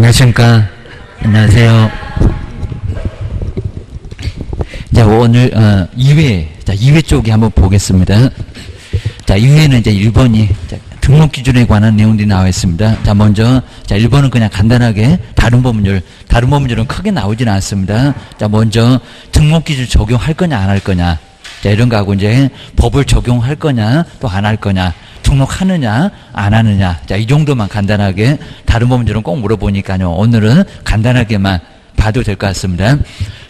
안녕하십니까. 안녕하세요. 자, 오늘 2회, 자, 2회 쪽에 한번 보겠습니다. 자, 2회는 이제 1번이 등록 기준에 관한 내용들이 나와 있습니다. 자, 먼저, 자, 1번은 그냥 간단하게 다른 법률은 크게 나오지는 않습니다. 자, 먼저 등록 기준 적용할 거냐, 안 할 거냐. 자, 이런 거 하고 이제 법을 적용할 거냐, 또 안 할 거냐. 등록하느냐, 안 하느냐. 자, 이 정도만 간단하게 다른 법률은 꼭 물어보니까요. 오늘은 간단하게만 봐도 될 것 같습니다.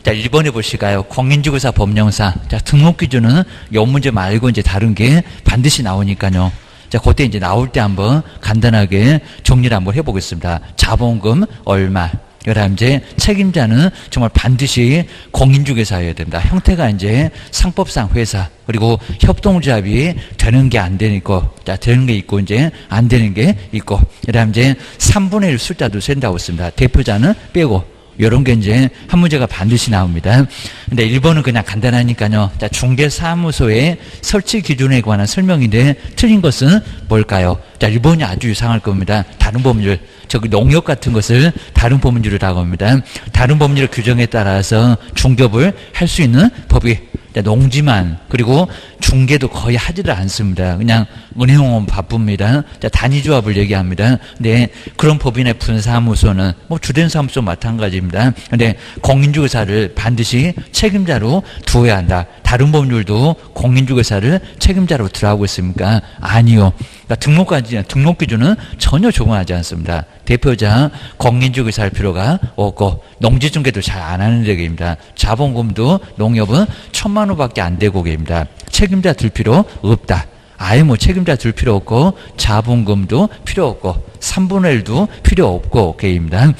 자, 1번에 보실까요? 공인중개사 법령상. 자, 등록 기준은 요 문제 말고 이제 다른 게 반드시 나오니까요. 자, 그때 이제 나올 때 한번 간단하게 정리를 한번 해보겠습니다. 자본금 얼마. 그다음 이제 책임자는 정말 반드시 공인중개사여야 된다. 형태가 이제 상법상 회사, 그리고 협동조합이 되는 게 안 되는 거, 자, 되는 게 있고 이제 안 되는 게 있고, 그다음 이제 3분의 1 숫자도 센다고 했습니다. 대표자는 빼고. 이런 게 이제 한 문제가 반드시 나옵니다. 근데 1번은 그냥 간단하니까요. 자, 중개사무소의 설치 기준에 관한 설명인데 틀린 것은 뭘까요? 자, 1번이 아주 이상할 겁니다. 다른 법률, 저기 농협 같은 것을 다른 법률이라고 합니다. 다른 법률 규정에 따라서 중개업을 할 수 있는 법이 농지만, 그리고 중개도 거의 하지를 않습니다. 그냥 은행은 바쁩니다. 자, 단위조합을 얘기합니다. 근데 그런 법인의 분사무소는 뭐 주된 사무소 마찬가지입니다. 근데 공인중개사를 반드시 책임자로 두어야 한다. 다른 법률도 공인중개사를 책임자로 두라고 했습니까? 아니요. 그러니까 등록 기준은 전혀 적용하지 않습니다. 대표자 공인중개사 할 필요가 없고, 농지중개도 잘 안 하는 데입니다. 자본금도 농협은 1,000만 원밖에 안 되고 계십니다. 책임자 둘 필요 없다. 아예 뭐 책임자 둘 필요 없고, 자본금도 필요 없고, 3분의 1도 필요 없고 계십니다.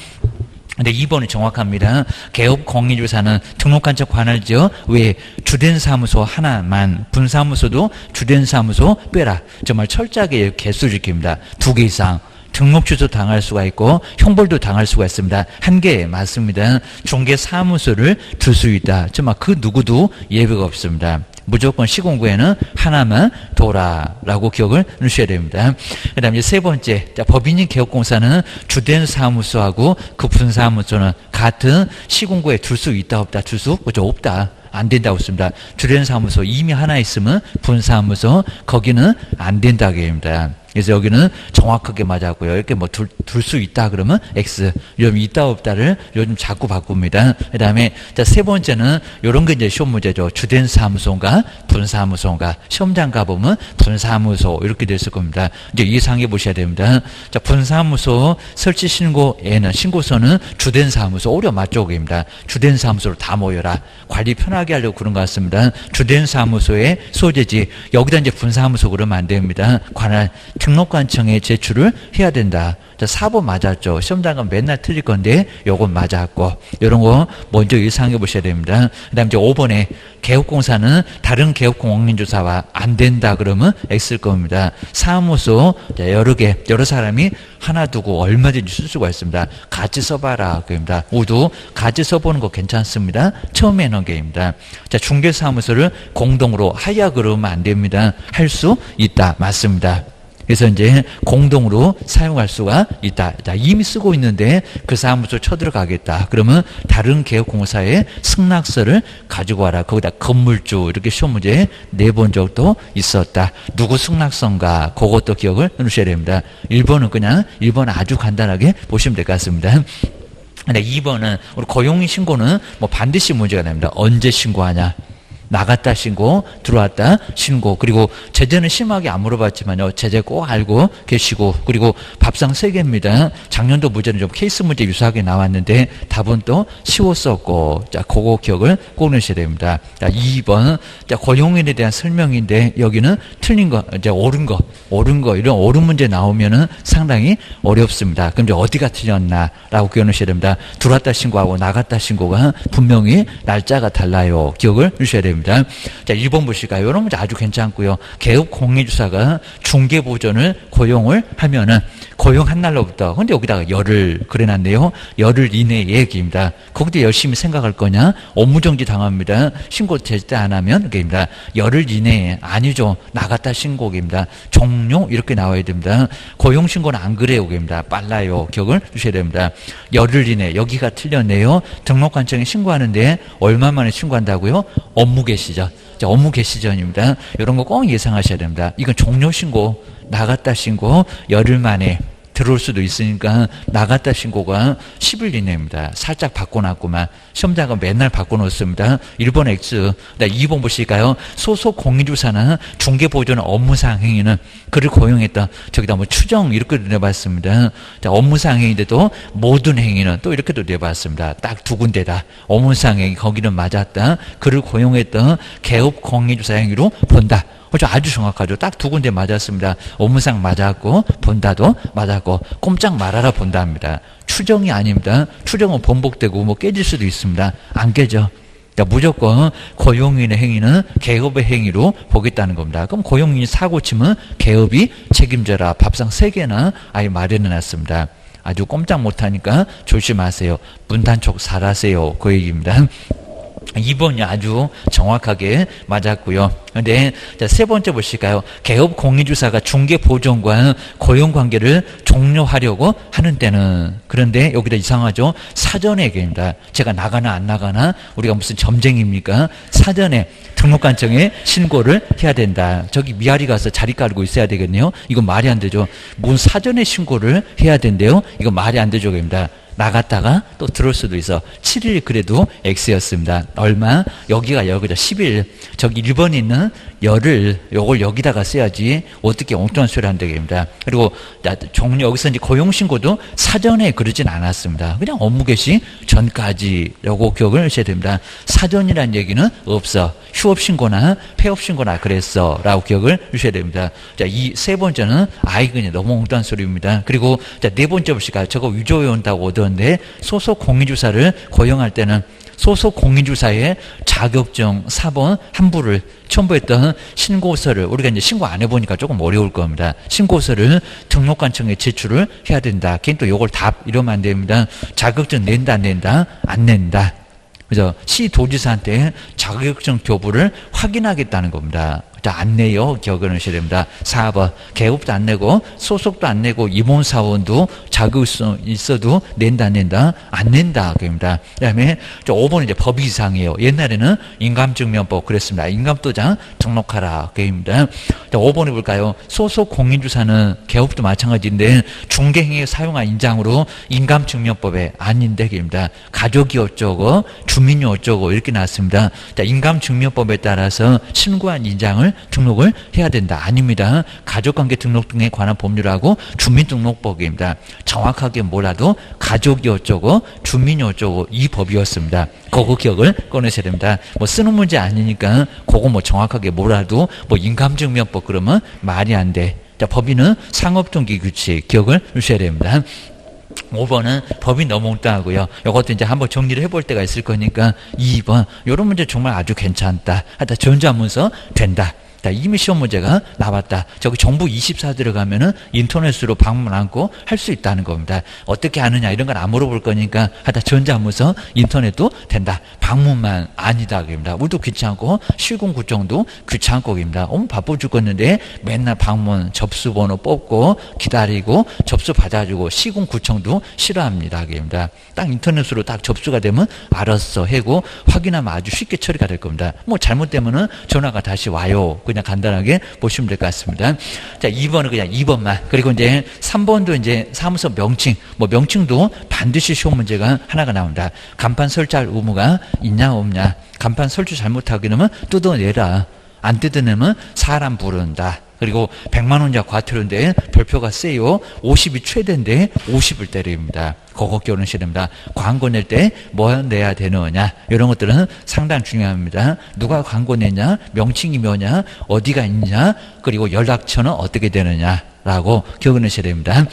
근데 2번이 정확합니다. 개업 공인중개사는 등록한 척 관할지어 왜 주된 사무소 하나만, 분사무소도 주된 사무소 빼라. 정말 철저하게 개수 지킵니다. 2개 이상. 등록 취소 당할 수가 있고 형벌도 당할 수가 있습니다. 한 개 맞습니다. 중개사무소를 둘 수 있다. 정말 그 누구도 예외가 없습니다. 무조건 시공구에는 하나만 둬라라고 기억을 넣으셔야 됩니다. 그 다음에 세 번째, 자, 법인인 개업공사는 주된 사무소하고 그 분사무소는 같은 시공구에 둘 수 있다 없다? 둘 수 없다. 안 된다고 했습니다. 주된 사무소 이미 하나 있으면 분사무소 거기는 안 된다고 합니다. 그래서 여기는 정확하게 맞았고요. 이렇게 뭐 둘 수 있다 그러면 X. 요즘 있다 없다를 요즘 자꾸 바꿉니다. 그 다음에 자, 세 번째는 요런 게 이제 시험 문제죠. 주된 사무소인가 분사무소인가. 시험장 가보면 분사무소 이렇게 됐을 겁니다. 이제 이상해 보셔야 됩니다. 자, 분사무소 설치 신고에는 신고서는 주된 사무소 오려 맞쪽입니다. 주된 사무소로 다 모여라. 관리 편하게 하려고 그런 것 같습니다. 주된 사무소의 소재지. 여기다 이제 분사무소 그러면 안 됩니다. 관할 등록관청에 제출을 해야 된다. 자, 4번 맞았죠. 시험장 가면 맨날 틀릴 건데 요건 맞았고, 이런 거 먼저 예상해 보셔야 됩니다. 그 다음에 이제 5번에 개업공사는 다른 개업공인중개사와 안 된다 그러면 X일 겁니다. 사무소 자, 여러 사람이 하나 두고 얼마든지 쓸 수가 있습니다. 같이 써봐라 그입니다. 모두 같이 써보는 거 괜찮습니다. 처음에 넣은 게입니다. 자, 중개사무소를 공동으로 하야 그러면 안 됩니다. 할 수 있다. 맞습니다. 그래서 이제 공동으로 사용할 수가 있다. 자, 이미 쓰고 있는데 그 사무소 쳐들어가겠다. 그러면 다른 개업공사의 승낙서를 가지고 와라. 거기다 건물주 이렇게 시험 문제에 내본 적도 있었다. 누구 승낙서인가 그것도 기억을 해주셔야 됩니다. 1번은 그냥 1번 아주 간단하게 보시면 될 것 같습니다. 근데 2번은 우리 고용인 신고는 뭐 반드시 문제가 됩니다. 언제 신고하냐. 나갔다 신고, 들어왔다 신고, 그리고 제재는 심하게 안 물어봤지만요. 제재 꼭 알고 계시고, 그리고 밥상 3개입니다. 작년도 문제는 좀 케이스 문제 유사하게 나왔는데 답은 또 쉬웠었고, 자, 그거 기억을 꼭 넣으셔야 됩니다. 자, 2번, 자, 고용인에 대한 설명인데 여기는 틀린 거, 이제 옳은 거, 이런 옳은 문제 나오면은 상당히 어렵습니다. 그럼 이제 어디가 틀렸나라고 기억 넣으셔야 됩니다. 들어왔다 신고하고 나갔다 신고가 분명히 날짜가 달라요. 기억을 넣으셔야 됩니다. 자, 1번 보실까요? 이런 문제 아주 괜찮고요. 개업 공인중개사가 중개보전을 고용을 하면은 고용한 날로부터. 근데 여기다가 열흘 그래놨네요. 열흘 이내의 얘기입니다. 거기도 열심히 생각할 거냐? 업무정지 당합니다. 신고 제때 안 하면 그입니다. 열흘 이내에 아니죠. 나갔다 신고입니다. 종료 이렇게 나와야 됩니다. 고용신고는 안 그래요. 그입니다. 빨라요. 기억을 주셔야 됩니다. 열흘 이내 여기가 틀렸네요. 등록관청에 신고하는데 얼마 만에 신고한다고요? 업무 개시전. 업무 개시 전입니다. 이런 거 꼭 예상하셔야 됩니다. 이건 종료 신고, 나갔다 신고, 열흘 만에 들어올 수도 있으니까 나갔다 신고가 10일 이내입니다. 살짝 바꿔놨구만. 시험장은 맨날 바꿔놓습니다. 1번 X. 2번 보실까요? 소속 공인주사나 중개보조나 업무사항 행위는 그를 고용했다. 저기다 뭐 추정 이렇게 내봤습니다. 자, 업무사항 행위인데도 모든 행위는 또 이렇게도 내봤습니다. 딱 두 군데다. 업무사항 행위 거기는 맞았다. 그를 고용했던 개업 공인주사 행위로 본다. 그렇죠. 아주 정확하죠. 딱 두 군데 맞았습니다. 업무상 맞았고 본다도 맞았고 꼼짝 말아라 본다입니다. 추정이 아닙니다. 추정은 번복되고 뭐 깨질 수도 있습니다. 안 깨져. 그러니까 무조건 고용인의 행위는 개업의 행위로 보겠다는 겁니다. 그럼 고용인이 사고 치면 개업이 책임져라. 밥상 3개나 아예 마련해 놨습니다. 아주 꼼짝 못하니까 조심하세요. 문단촉 잘하세요. 그 얘기입니다. 2번이 아주 정확하게 맞았고요. 근데 세 번째 보실까요? 개업 공인주사가 중개보존과 고용관계를 종료하려고 하는 때는, 그런데 여기다 이상하죠? 사전에 얘기입니다. 제가 나가나 안 나가나 우리가 무슨 점쟁입니까? 사전에 등록관청에 신고를 해야 된다. 저기 미아리 가서 자리 깔고 있어야 되겠네요. 이건 말이 안 되죠. 뭔 사전에 신고를 해야 된대요? 이건 말이 안 되죠. 입니다. 나갔다가 또 들어올 수도 있어. 7일 그래도 X였습니다. 얼마? 여기가 10일. 저기 1번에 있는 열흘, 요걸 여기다가 써야지 어떻게 엉뚱한 소리를 한다고 합니다. 그리고 종료, 여기서 이제 고용신고도 사전에 그러진 않았습니다. 그냥 업무 개시 전까지 요거 기억을 하셔야 됩니다. 사전이라는 얘기는 없어. 휴업신고나 폐업신고나 그랬어 라고 기억을 하셔야 됩니다. 자, 이 세 번째는 그냥 너무 엉뚱한 소리입니다. 그리고 자, 네 번째 보실까요? 저거 위조해 온다고 얻었는데 소속 공인주사를 고용할 때는 소속 공인주사의 자격증 4번 한부를 첨부했던 신고서를, 우리가 이제 신고 안 해보니까 조금 어려울 겁니다. 신고서를 등록관청에 제출을 해야 된다. 걔는 또 요걸 답 이러면 안 됩니다. 자격증 낸다 안 낸다? 안 낸다. 그죠? 시도지사한테 자격증 교부를 확인하겠다는 겁니다. 안 내요. 기억을 하셔야 됩니다. 4번 개업도 안 내고 소속도 안 내고 임원사원도 자격증 있어도 낸다 안 낸다? 안 낸다. 그럽니다. 그 다음에 5번은 이제 법이 이상해요. 옛날에는 인감증명법 그랬습니다. 인감도장 등록하라. 그럽니다. 5번에 볼까요? 소속 공인주사는 개업도 마찬가지인데 중개행위에 사용한 인장으로 인감증명법에 아닌데 그럽니다. 가족이 어쩌고 주민이 어쩌고 이렇게 나왔습니다. 자, 인감증명법에 따라서 신고한 인장을 등록을 해야 된다. 아닙니다. 가족관계 등록 등에 관한 법률하고 주민등록법입니다. 정확하게 몰라도 가족이 어쩌고 주민이 어쩌고 이 법이었습니다. 그거 기억을 꺼내셔야 됩니다. 뭐 쓰는 문제 아니니까 그거 뭐 정확하게 몰라도 뭐 인감증명법 그러면 말이 안 돼. 자, 법인은 상업등기규칙 기억을 하셔야 됩니다. 5번은 법이 너무 엉뚱하고요. 이것도 이제 한번 정리를 해볼 때가 있을 거니까 2번 이런 문제 정말 아주 괜찮다. 하여튼 전자문서 된다. 이미 시험 문제가 나왔다. 저기 정부 24 들어가면은 인터넷으로 방문 않고 할 수 있다는 겁니다. 어떻게 하느냐 이런 건 안 물어볼 거니까 하여튼 전자문서 인터넷도 된다. 방문만 아니다. 그럽니다. 우리도 귀찮고 시군구청도 귀찮고 그럽니다. 바빠 죽겠는데 맨날 방문 접수번호 뽑고 기다리고 접수 받아주고 시군구청도 싫어합니다. 그럽니다. 딱 인터넷으로 딱 접수가 되면 알았어 해고 확인하면 아주 쉽게 처리가 될 겁니다. 뭐 잘못되면은 전화가 다시 와요. 그냥 간단하게 보시면 될 것 같습니다. 자, 2번은 그냥 2번만. 그리고 이제 3번도 이제 사무소 명칭, 뭐 명칭도 반드시 시험 문제가 하나가 나온다. 간판 설치할 의무가 있냐 없냐. 간판 설치 잘못하게 되면 뜯어내라. 안 뜯어내면 사람 부른다. 그리고 100만 원 이하 과태료인데 별표가 세요. 50이 최대인데 50을 때립니다. 그거 기억하셔야 됩니다. 광고 낼 때 뭐 내야 되느냐 이런 것들은 상당히 중요합니다. 누가 광고 내냐, 명칭이 뭐냐, 어디가 있냐, 그리고 연락처는 어떻게 되느냐라고 기억하셔야 됩니다.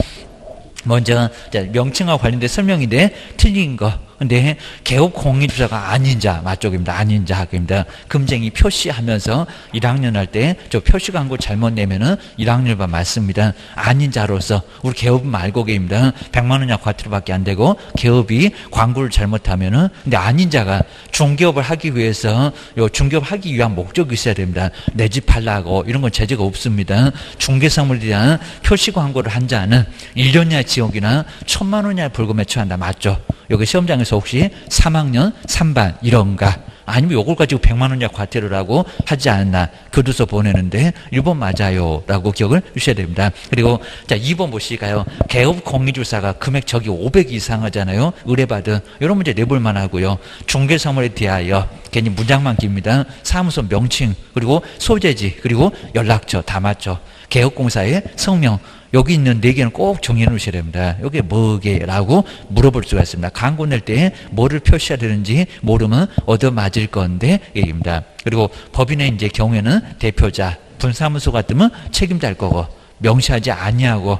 먼저 명칭과 관련된 설명인데 틀린 거 근데 개업 공인주사가 아닌 자, 맞쪽입니다. 아닌 자입니다. 금쟁이 표시하면서 1학년 할 때 저 표시 광고 잘못 내면은 1학년 반 맞습니다. 아닌 자로서 우리 개업은 알고 계십니다. 100만 원 이하 과태료밖에 안 되고 개업이 광고를 잘못하면은 근데 아닌 자가 중개업을 하기 위해서 요 중개업 하기 위한 목적이 있어야 됩니다. 내 집 팔라고 이런 건 제재가 없습니다. 중개사물에 대한 표시 광고를 한 자는 1년 이하 징역이나 1,000만 원 이하 벌금에 처한다. 맞죠? 여기 시험장에서 혹시 3학년 3반 이런가 아니면 요걸 가지고 100만 원 이하 과태료라고 하지 않았나 교도소 보내는데 1번 맞아요 라고 기억을 주셔야 됩니다. 그리고 자 2번 보시까요. 개업 공인주사가 금액 저기 500 이상 하잖아요. 의뢰받은 이런 문제 내볼만 하고요. 중개사물에 대하여 괜히 문장만 깁니다. 사무소 명칭 그리고 소재지 그리고 연락처 다 맞죠. 개업공사의 성명 여기 있는 4개는 꼭 정리해 놓으셔야 됩니다. 이게 뭐게라고 물어볼 수가 있습니다. 광고 낼 때 뭐를 표시해야 되는지 모르면 얻어맞을 건데 얘기입니다. 그리고 법인의 이제 경우에는 대표자, 분사무소 같으면 책임자일 거고 명시하지 아니하고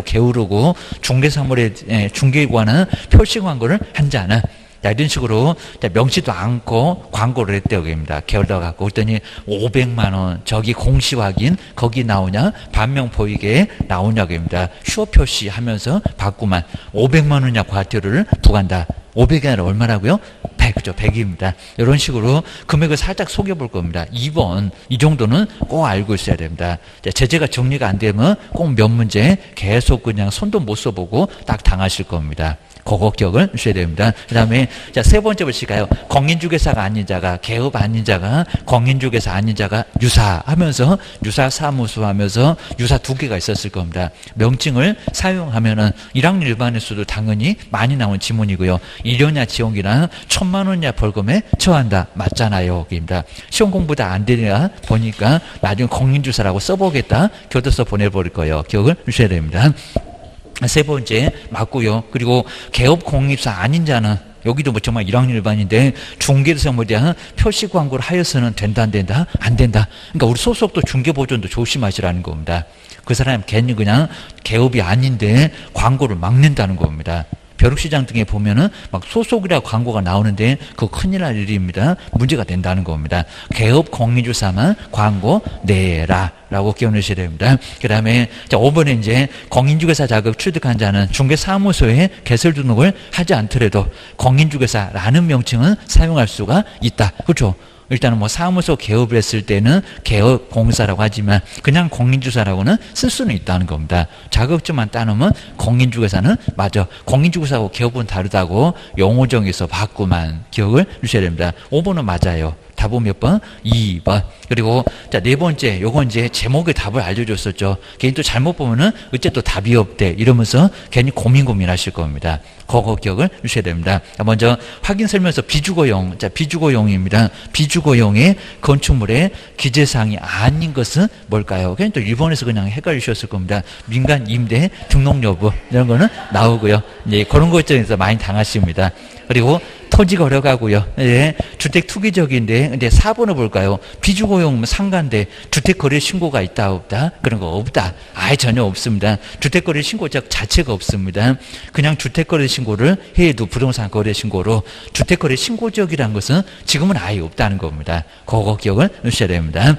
게으르고 중개사물에 중개에 관한 표시 광고를 한 자는 이런 식으로 명시도 않고 광고를 했대요. 입니다. 게을러갖고 그랬더니 500만 원 저기 공시 확인 거기 나오냐 반명 보이게 나오냐고 입니다. 휴업 표시하면서 받고만 500만 원이냐 과태료를 부과한다. 500이 아니라 얼마라고요? 100죠. 100입니다. 이런 식으로 금액을 살짝 속여볼 겁니다. 2번 이 정도는 꼭 알고 있어야 됩니다. 제재가 정리가 안 되면 꼭 몇 문제 계속 그냥 손도 못 써보고 딱 당하실 겁니다. 그거 기억을 주셔야 됩니다. 그 다음에 자 세 번째 보실까요? 공인중개사가 아닌 자가 개업 아닌 자가 공인중개사 아닌 자가 유사하면서 유사사무소 하면서 유사 2개가 있었을 겁니다. 명칭을 사용하면은 1학년 일반에서도 당연히 많이 나온 지문이고요. 1년이나 지원기나 1,000만 원 이하 벌금에 처한다. 맞잖아요. 입니다. 시험 공부 다 안 되냐 보니까 나중에 공인주사라고 써보겠다. 교도소 보내버릴 거예요. 기억을 주셔야 됩니다. 세 번째 맞고요. 그리고 개업 공입사 아닌 자는 여기도 뭐 정말 1학년 일반인데 중개사물에 대한 표시 광고를 하여서는 된다 안 된다? 안 된다. 그러니까 우리 소속도 중개보존도 조심하시라는 겁니다. 그 사람 괜히 그냥 개업이 아닌데 광고를 막는다는 겁니다. 벼룩시장 등에 보면은 막 소속이라고 광고가 나오는데 그거 큰일 날 일입니다. 문제가 된다는 겁니다. 개업 공인주사만 광고 내라. 라고 기억하셔야 됩니다. 그 다음에 5번에 이제 공인중개사 자격 취득한 자는 중개사무소에 개설 등록을 하지 않더라도 공인중개사라는 명칭은 사용할 수가 있다. 그렇죠? 일단은 뭐 사무소 개업을 했을 때는 개업공사라고 하지만 그냥 공인주사라고는 쓸 수는 있다는 겁니다. 자격증만 따놓으면 공인중개사는 맞아. 공인중개사하고 개업은 다르다고 용어정에서 봤구만. 기억을 주셔야 됩니다. 5번은 맞아요. 답은 몇 번? 2번. 그리고 자, 네 번째, 요건 이제 제목의 답을 알려줬었죠. 괜히 또 잘못 보면은 어째 또 답이 없대 이러면서 괜히 고민하실 겁니다. 그거 기억을 주셔야 됩니다. 먼저 확인 설명서 비주거용. 자, 비주거용입니다. 비주거용의 건축물의 기재사항이 아닌 것은 뭘까요? 그냥 또 일본에서 그냥 헷갈리셨을 겁니다. 민간 임대 등록 여부 이런 거는 나오고요. 이제 그런 것들에서 많이 당하십니다. 그리고 토지가 어려가고요. 예, 주택 투기적인데, 근데 4번을 볼까요? 비주거용 상가인데 주택거래 신고가 있다 없다? 그런 거 없다. 아예 전혀 없습니다. 주택거래 신고자 자체가 없습니다. 그냥 주택거래 신고를 해도 부동산 거래 신고로 주택거래 신고적이라는 것은 지금은 아예 없다는 겁니다. 그거 기억을 주셔야 됩니다.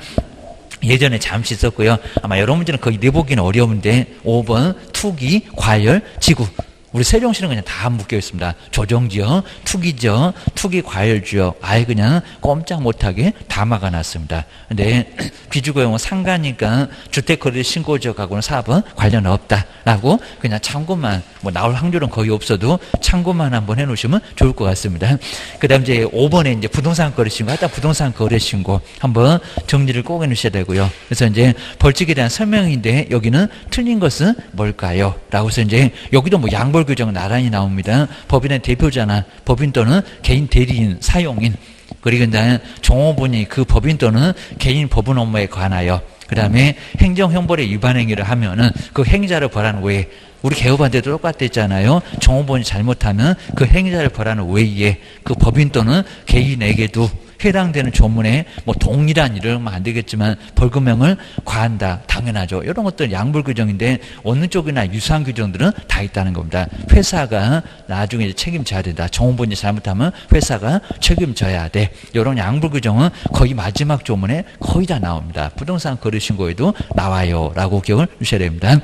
예전에 잠시 있었고요. 아마 여러 문제는 거의 내보기는 어려운데 5번 투기, 과열, 지구. 우리 세종시는 그냥 다 묶여 있습니다. 조정지역, 투기지역, 투기과열지역 아예 그냥 꼼짝 못하게 다 막아놨습니다. 근데 비주거용은 상가니까 주택거래 신고지역하고는 사업은 관련 없다라고 그냥 참고만 뭐 나올 확률은 거의 없어도 참고만 한번 해놓으시면 좋을 것 같습니다. 그다음 이제 5번에 이제 부동산 거래 신고, 하여튼 부동산 거래 신고 한번 정리를 꼭 해놓으셔야 되고요. 그래서 이제 벌칙에 대한 설명인데 여기는 틀린 것은 뭘까요? 라고 해서 이제 여기도 뭐 양벌 규정은 나란히 나옵니다. 법인의 대표자나 법인 또는 개인 대리인, 사용인 그리고 이제 종업원이 그 법인 또는 개인 법인 업무에 관하여 그 다음에 행정형벌의 위반 행위를 하면은 그 행위자를 벌하는 외에 우리 개업한테도 똑같았잖아요. 종업원이 잘못하면 그 행위자를 벌하는 외에 그 법인 또는 개인에게도 해당되는 조문에 뭐 동일한 이러면 안 되겠지만 벌금형을 과한다. 당연하죠. 이런 것들은 양불 규정인데 어느 쪽이나 유사한 규정들은 다 있다는 겁니다. 회사가 나중에 책임져야 된다. 정보본이 잘못하면 회사가 책임져야 돼. 이런 양불 규정은 거의 마지막 조문에 거의 다 나옵니다. 부동산 거래 신고에도 나와요. 라고 기억을 주셔야 됩니다.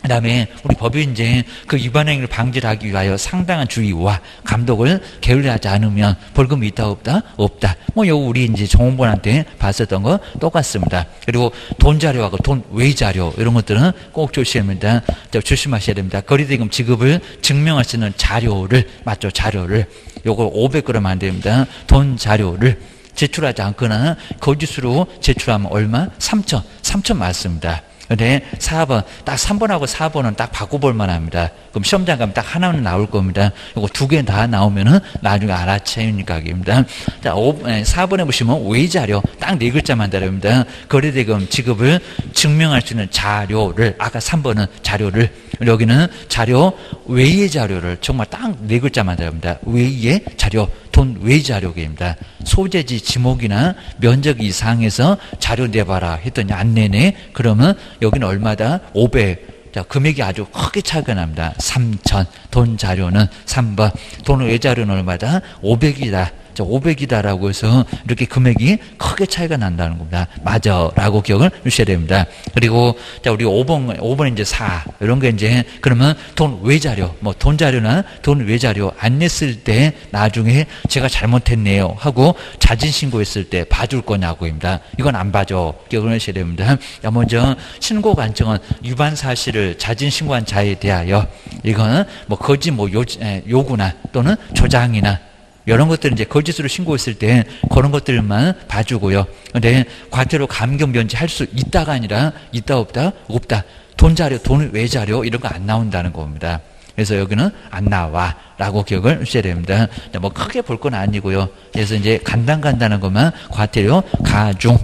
그 다음에 우리 법이 이제 그 위반 행위를 방지하기 위하여 상당한 주의와 감독을 게을리하지 않으면 벌금이 있다 없다? 없다. 뭐 요 우리 이제 정원본한테 봤었던 거 똑같습니다. 그리고 돈 자료하고 돈 외 자료 이런 것들은 꼭 조심합니다. 조심하셔야 됩니다. 거래대금 지급을 증명할 수 있는 자료를 맞죠? 자료를 요거 500g 안 됩니다. 돈 자료를 제출하지 않거나 거짓으로 제출하면 얼마? 3천 맞습니다. 근데 4번, 딱 3번하고 4번은 딱 바꿔볼 만합니다. 그럼 시험장 가면 딱 하나는 나올 겁니다. 이거 두 개 다 나오면은 나중에 알아채니까 입니다. 자, 4번에 보시면 외자료, 딱 네 글자만 다릅니다. 거래대금 지급을 증명할 수 있는 자료를, 아까 3번은 자료를, 여기는 자료, 외의 자료를 정말 딱 네 글자만 다릅니다. 외의 자료, 돈 외 자료입니다. 소재지 지목이나 면적 이상에서 자료 내봐라 했더니 안 내네. 그러면 여기는 얼마다? 500. 자, 금액이 아주 크게 차이가 납니다. 3천. 돈 자료는 3번. 돈 외 자료는 얼마다? 500이다. 자, 500이다라고 해서 이렇게 금액이 크게 차이가 난다는 겁니다. 맞아. 라고 기억을 주셔야 됩니다. 그리고, 자, 우리 5번 이제 4. 이런 게 이제, 그러면 돈 외 자료, 뭐 돈 자료나 돈 외 자료 안 냈을 때 나중에 제가 잘못했네요. 하고 자진신고했을 때 봐줄 거냐고입니다. 이건 안 봐줘. 기억을 하셔야 됩니다. 자, 먼저 신고 관청은 위반 사실을 자진신고한 자에 대하여 이거는 뭐 거짓 뭐 요구나 또는 조장이나 이런 것들은 이제 거짓으로 신고했을 때 그런 것들만 봐주고요. 근데 과태료 감경 면제할 수 있다가 아니라 있다 없다? 없다. 돈 자료, 돈 외 자료 이런 거 안 나온다는 겁니다. 그래서 여기는 안 나와 라고 기억을 하셔야 됩니다. 뭐 크게 볼 건 아니고요. 그래서 이제 간단한 것만 과태료 가중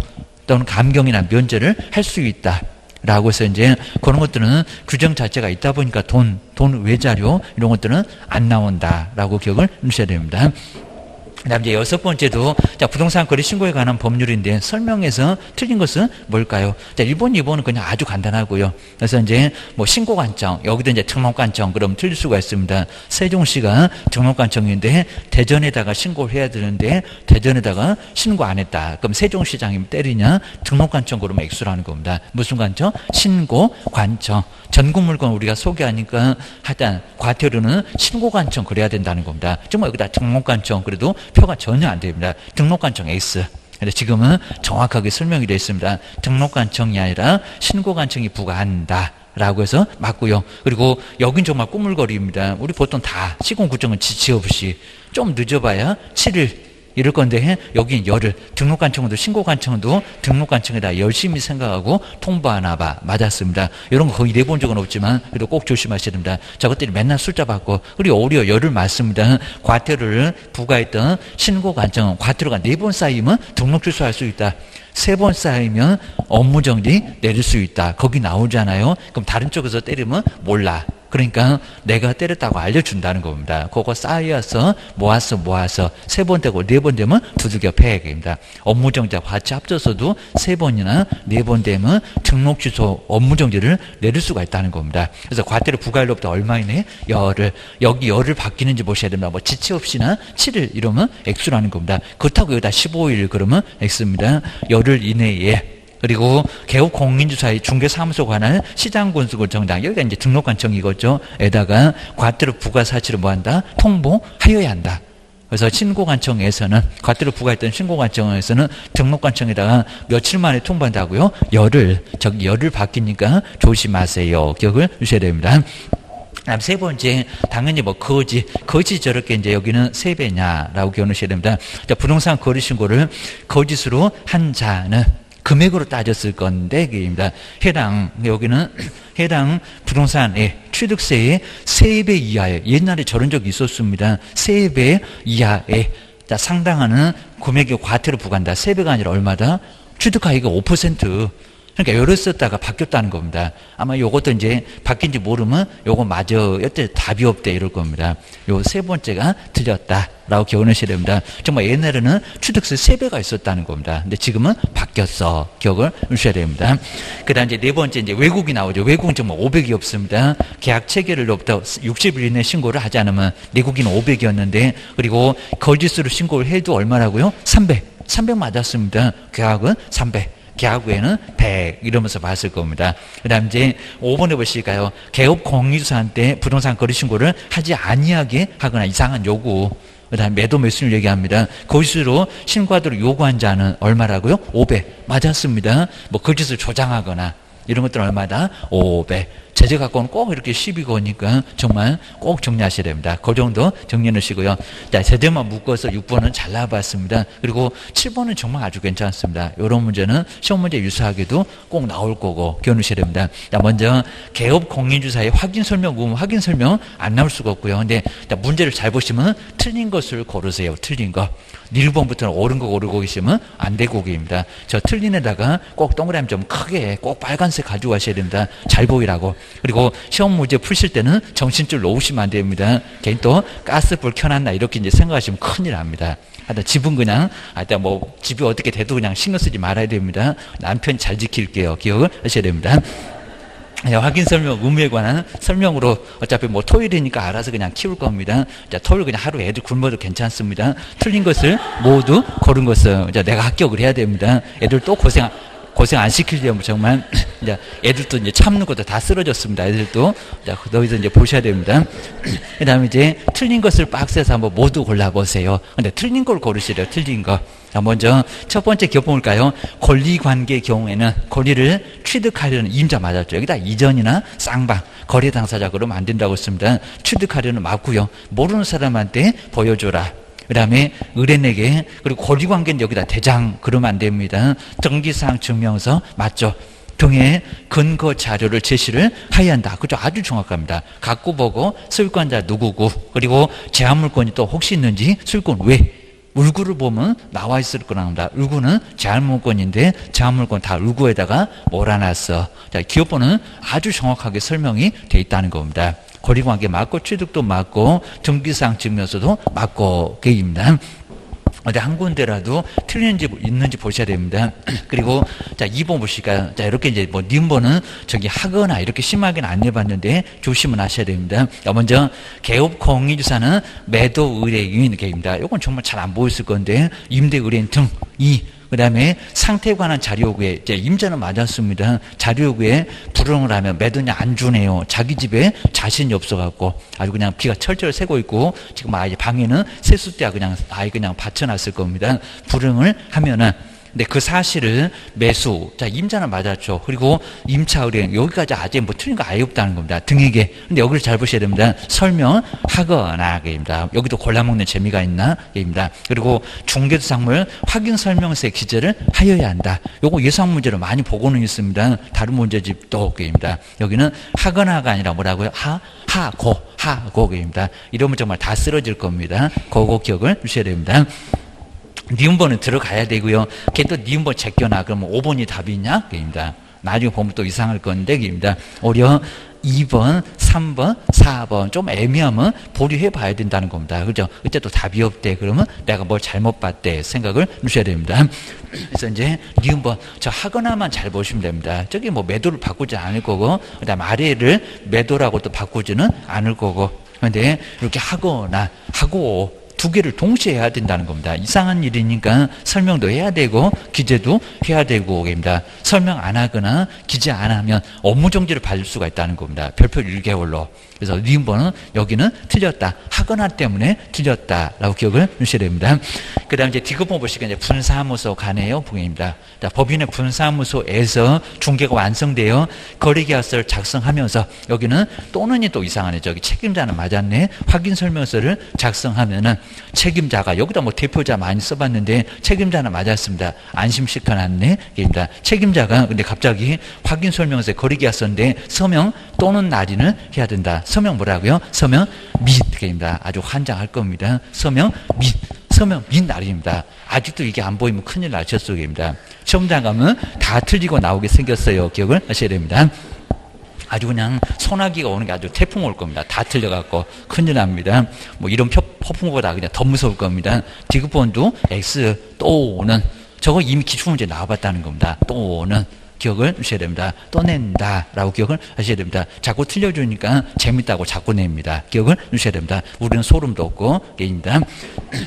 또는 감경이나 면제를 할 수 있다. 라고 해서 이제 그런 것들은 규정 자체가 있다 보니까 돈 외 자료 이런 것들은 안 나온다라고 기억을 하셔야 됩니다. 그다음 이제 6번째도 자, 부동산 거래 신고에 관한 법률인데 설명에서 틀린 것은 뭘까요? 자, 1번, 2번은 그냥 아주 간단하고요. 그래서 이제 뭐 신고 관청, 여기도 이제 등록 관청, 그럼 틀릴 수가 있습니다. 세종시가 등록 관청인데 대전에다가 신고를 해야 되는데 대전에다가 신고 안 했다. 그럼 세종시장이면 때리냐? 등록 관청 그러면 액수라는 겁니다. 무슨 관청? 신고 관청. 전국 물건 우리가 소개하니까 하여튼 과태료는 신고 관청 그래야 된다는 겁니다. 정말 여기다 등록 관청 그래도 표가 전혀 안 됩니다. 등록관청 X. 근데 지금은 정확하게 설명이 되어 있습니다. 등록관청이 아니라 신고관청이 부과한다. 라고 해서 맞고요. 그리고 여긴 정말 꾸물거리입니다. 우리 보통 다 시공구청은 지체 없이 좀 늦어봐야 7일 이럴 건데 여긴 열흘. 등록관청도 신고관청도 등록관청에다 열심히 생각하고 통보하나 봐. 맞았습니다. 이런 거 거의 내본 적은 없지만 그래도 꼭 조심하셔야 됩니다. 저것들이 맨날 숫자 받고 그리고 오히려 열흘 맞습니다. 과태료를 부과했던 신고관청은 과태료가 4번 쌓이면 등록 취소할 수 있다. 3번 쌓이면 업무정지 내릴 수 있다. 거기 나오잖아요. 그럼 다른 쪽에서 때리면 몰라. 그러니까 내가 때렸다고 알려준다는 겁니다. 그거 쌓여서 모아서 3번 되고 4번 되면 두들겨 패야됩니다. 업무정지와 같이 합쳐서도 3번이나 4번 되면 등록 취소 업무정지를 내릴 수가 있다는 겁니다. 그래서 과태료 부과일로부터 얼마이네? 열흘. 여기 열흘 바뀌는지 보셔야 됩니다. 뭐 지체 없이나 7일 이러면 액수라는 겁니다. 그렇다고 여기다 15일 그러면 액수입니다. 열흘 이내에. 그리고 개업 공인주사의 중개사무소 관할 시장군수구 정당 여기가 이제 등록관청이겠죠. 에다가 과태료 부과 사실을 뭐한다? 통보하여야 한다. 그래서 신고관청에서는 과태료 부과했던 신고관청에서는 등록관청에다가 며칠 만에 통보한다고요? 열흘 바뀌니까 조심하세요. 기억을 주셔야 됩니다. 다음 3번째, 당연히 뭐 거지 저렇게 이제 여기는 3배냐라고 기억하셔야 됩니다. 자, 부동산 거래 신고를 거짓으로 한 자는 금액으로 따졌을 건데, 그입니다. 여기는 해당 부동산의 취득세의 3배 이하에, 옛날에 저런 적이 있었습니다. 3배 이하에, 자, 상당하는 금액의 과태료 부과한다. 3배가 아니라 얼마다? 취득하기가 5%. 그러니까 요래 썼다가 바뀌었다는 겁니다. 아마 요것도 이제 바뀐지 모르면 요거 맞아. 여태 답이 없대 이럴 겁니다. 요 세 번째가 틀렸다. 라고 기억하셔야 됩니다. 정말 옛날에는 취득세 3배가 있었다는 겁니다. 근데 지금은 바뀌었어. 기억을 하셔야 됩니다. 그 다음 이제 네 번째 이제 외국이 나오죠. 외국은 정말 500이 없습니다. 계약 체결일로부터 60일 이내 신고를 하지 않으면 내국인은 500이었는데 그리고 거짓으로 신고를 해도 얼마라고요? 300. 300 맞았습니다. 계약은 300. 계약 후에는 100 이러면서 봤을 겁니다. 그 다음 이제 5번에 보실까요? 개업 공인주사한테 부동산 거래 신고를 하지 아니하게 하거나 이상한 요구. 그 다음에 매도 매수를 얘기합니다. 거짓으로 신고하도록 요구한 자는 얼마라고요? 500. 맞았습니다. 뭐 거짓을 조장하거나 이런 것들은 얼마다? 500. 제재 갖고는 꼭 이렇게 시비 거니까 정말 꼭 정리하셔야 됩니다. 그 정도 정리해 놓으시고요. 자, 제재만 묶어서 6번은 잘 나와봤습니다. 그리고 7번은 정말 아주 괜찮습니다. 이런 문제는 시험 문제 유사하게도 꼭 나올 거고 기억하셔야 됩니다. 자, 먼저 개업 공인주사의 확인 설명 부분 확인 설명 안 나올 수가 없고요. 근데 문제를 잘 보시면 틀린 것을 고르세요. 틀린 거. 1번부터는 옳은 거 고르고 계시면 안 되고 계십니다. 저 틀린 에다가 꼭 동그라미 좀 크게 꼭 빨간색 가지고 가셔야 됩니다. 잘 보이라고. 그리고 시험 문제 푸실 때는 정신줄 놓으시면 안 됩니다. 괜히 또 가스불 켜놨나 이렇게 이제 생각하시면 큰일 납니다. 하여튼 집은 그냥 하여튼 뭐 집이 어떻게 돼도 그냥 신경 쓰지 말아야 됩니다. 남편 잘 지킬게요. 기억을 하셔야 됩니다. 확인 설명 의무에 관한 설명으로 어차피 뭐 토요일이니까 알아서 그냥 키울 겁니다. 자, 토요일 그냥 하루 애들 굶어도 괜찮습니다. 틀린 것을 모두 고른 것을 내가 합격을 해야 됩니다. 애들 또 고생 안 시키려면 정말 이제 애들도 이제 참는 것도 다 쓰러졌습니다. 애들도 자, 너희도 이제 보셔야 됩니다. 그다음에 이제 틀린 것을 박스에서 한번 모두 골라보세요. 근데 틀린 걸 고르시래요. 틀린 거. 자, 먼저 첫 번째 기억 볼까요? 권리관계 경우에는 권리를 취득하려는 임자 맞았죠. 여기다 이전이나 쌍방, 거래 당사자 그러면 안 된다고 했습니다. 취득하려는 맞고요. 모르는 사람한테 보여줘라. 그 다음에 의뢰인에게 그리고 권리관계는 여기다 대장 그러면 안 됩니다. 등기사항 증명서 맞죠? 등의 근거 자료를 제시를 해야 한다. 그죠? 아주 정확합니다. 갖고 보고 소유권자 누구고 그리고 제한물권이 또 혹시 있는지 소유권 왜 울구를 보면 나와 있을 거랍니다. 울구는 제한물권인데 제한물권 다 울구에다가 몰아놨어. 자, 기업번호는 아주 정확하게 설명이 돼 있다는 겁니다. 권리관계 맞고 취득도 맞고 등기사항 증명서도 맞고 계입니다. 어디 한 군데라도 틀린지 있는지 보셔야 됩니다. 그리고 자 2번 보실까요? 자 이렇게 이제 뭐 님번은 저기 하거나 이렇게 심하게는 안 해봤는데 조심은 하셔야 됩니다. 자, 먼저 개업 공인주사는 매도 의뢰인 계입니다. 이건 정말 잘 안 보였을 건데 임대 의뢰인 등 그 다음에 상태에 관한 자료 요구에 이제 임자는 맞았습니다. 자료 요구에 불응을 하면 매도냐 안 주네요. 자기 집에 자신이 없어갖고 아주 그냥 비가 철철 새고 있고 지금 아예 방에는 세숫대야 그냥 아예 그냥 받쳐놨을 겁니다. 불응을 하면은 근데 그 사실을 매수, 자, 임자는 맞았죠. 그리고 임차 의뢰인, 여기까지 아직 뭐 틀린 거 아예 없다는 겁니다. 등에게. 근데 여기를 잘 보셔야 됩니다. 설명하거나, 입니다. 여기도 골라먹는 재미가 있나, 입니다. 그리고 중개수상물 확인 설명서에 기재를 하여야 한다. 요거 예상 문제로 많이 보고는 있습니다. 다른 문제집도, 입니다. 여기는 하거나가 아니라 뭐라고요? 하고, 입니다. 이러면 정말 다 쓰러질 겁니다. 그거 기억을 주셔야 됩니다. 니은번은 들어가야 되고요. 걔 또 니은번 제껴놔. 그러면 5번이 답이냐? 그입니다. 나중에 보면 또 이상할 건데, 그입니다. 오히려 2번, 3번, 4번 좀 애매하면 보류해 봐야 된다는 겁니다. 그죠? 그때 또 답이 없대. 그러면 내가 뭘 잘못 봤대. 생각을 주셔야 됩니다. 그래서 이제 니은번 저 하거나만 잘 보시면 됩니다. 저기 뭐 매도를 바꾸지 않을 거고, 그 다음 아래를 매도라고 또 바꾸지는 않을 거고. 그런데 이렇게 하거나, 하고, 두 개를 동시에 해야 된다는 겁니다. 이상한 일이니까 설명도 해야 되고 기재도 해야 되고 입니다. 설명 안 하거나 기재 안 하면 업무 정지를 받을 수가 있다는 겁니다. 별표 1개월로. 그래서 니은번은 여기는 틀렸다. 하거나 때문에 틀렸다라고 기억을 하셔야 됩니다. 그 다음 이제 D급번 보시면 이제 분사무소 간의 부분입니다. 자, 법인의 분사무소에서 중개가 완성되어 거래계약서를 작성하면서 여기는 또는이 또 이상하네. 저기 책임자는 맞았네. 확인 설명서를 작성하면은 책임자가 여기다 뭐 대표자 많이 써봤는데 책임자는 맞았습니다. 안심시켜놨네. 입니다. 책임자가 근데 갑자기 확인 설명서에 거래계약서인데 서명 또는 날인을 해야 된다. 서명 뭐라고요? 서명 및입니다. 아주 환장할 겁니다. 서명 및 서명 민날입니다. 아직도 이게 안 보이면 큰일 나셨어요입니다. 시험장 가면 다 틀리고 나오게 생겼어요. 기억을 하셔야 됩니다. 아주 그냥 소나기가 오는 게 아주 태풍 올 겁니다. 다 틀려갖고 큰일 납니다. 뭐 이런 폭풍보다 그냥 더 무서울 겁니다. 디귿번도 X 또는 저거 이미 기출문제 나와봤다는 겁니다. 또는 기억을 하셔야 됩니다. 떠낸다 라고 기억을 하셔야 됩니다. 자꾸 틀려주니까 재밌다고 자꾸 냅니다. 기억을 하셔야 됩니다. 우리는 소름 돋고 게임입니다.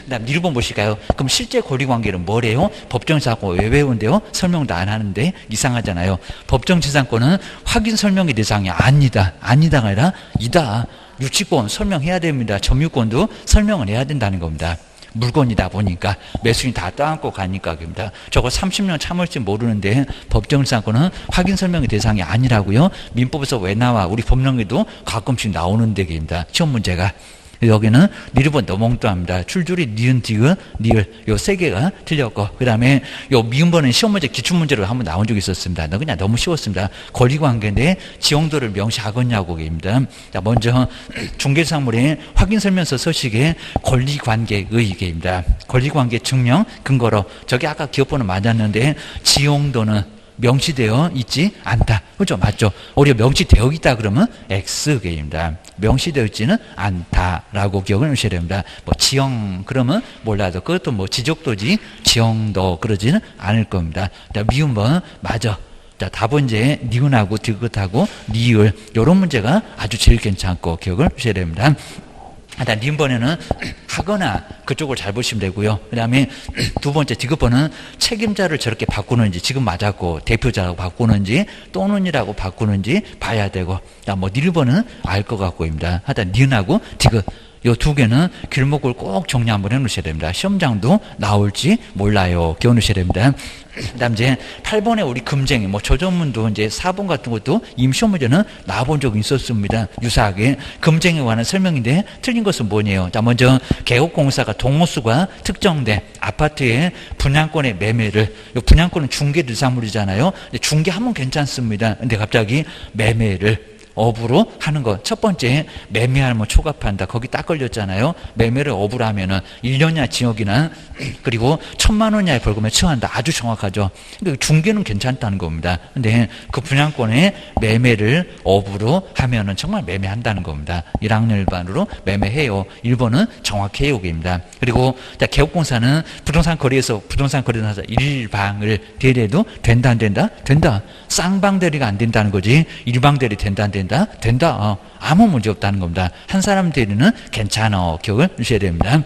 다음 1번 보실까요? 그럼 실제 권리관계는 뭐래요? 법정사고 왜 외운데요? 설명도 안 하는데 이상하잖아요. 법정재산권은 확인 설명의 대상이 아니다. 아니다가 아니라 이다. 유치권 설명해야 됩니다. 점유권도 설명을 해야 된다는 겁니다. 물건이다 보니까 매수인 다 떠안고 가니까 그럽니다. 저거 30년 참을지 모르는데 법정사건은 확인 설명의 대상이 아니라고요. 민법에서 왜 나와? 우리 법령에도 가끔씩 나오는 데입니다. 시험 문제가. 여기는 니르번 너무 엉뚱합니다. 출줄이 니은, 디귿, 리을 요 세 개가 틀렸고 그 다음에 요 미음번은 시험 문제 기출문제로 한번 나온 적이 있었습니다. 그냥 너무 쉬웠습니다. 권리관계인데 지용도를 명시하겠냐고 입니다. 자, 먼저 중개사물의 확인설명서 서식에 권리관계의 게입니다. 권리관계 증명 근거로 저게 아까 기업번호 맞았는데 지용도는 명시되어 있지 않다. 그렇죠? 맞죠? 오히려 명시되어 있다 그러면 X개입니다. 명시되어 있지는 않다라고 기억을 하셔야 됩니다. 뭐 지형 그러면 몰라도 그것도 뭐 지적도지 지형도 그러지는 않을 겁니다. 자, 미음번 맞아. 자, 답은 이제 니은하고 디귿하고 리을 이런 문제가 아주 제일 괜찮고 기억을 하셔야 됩니다. 일단 니은번에는 하거나 그쪽을 잘 보시면 되고요. 그 다음에 두 번째 디귿번은 책임자를 저렇게 바꾸는지 지금 맞았고 대표자라고 바꾸는지 또는이라고 바꾸는지 봐야 되고 뭐 니은번은 알 것 같고입니다. 하여튼 니은하고 디귿 요 두 개는 길목을 꼭 정리 한번 해놓으셔야 됩니다. 시험장도 나올지 몰라요. 기억하셔야 됩니다. 그 다음 이제 8번에 우리 금쟁이, 뭐 조전문도 이제 4번 같은 것도 임시험 문제는 나와본 적이 있었습니다. 유사하게. 금쟁에 관한 설명인데 틀린 것은 뭐냐요? 자, 먼저 개업공사가 동호수가 특정된 아파트의 분양권의 매매를, 요 분양권은 중개 대상물이잖아요. 중개하면 괜찮습니다. 근데 갑자기 매매를 업으로 하는 것. 첫 번째, 매매하면 초과한다. 거기 딱 걸렸잖아요. 매매를 업으로 하면은 1년이나 징역이나 그리고 1,000만 원 이하의 벌금에 처한다. 아주 정확하죠. 근데 중개는 괜찮다는 겁니다. 근데 그 분양권의 매매를 업으로 하면은 정말 매매한다는 겁니다. 1학년 일반으로 매매해요. 1번은 정확해요입니다. 그리고 개업공사는 부동산 거래에서 부동산 거래사서 일방을 대리해도 된다 안 된다? 된다. 쌍방 대리가 안 된다는 거지. 일방 대리 된다 안 된다? 된다. 아무 문제 없다는 겁니다. 한 사람 대리는 괜찮아. 기억을 주셔야 됩니다.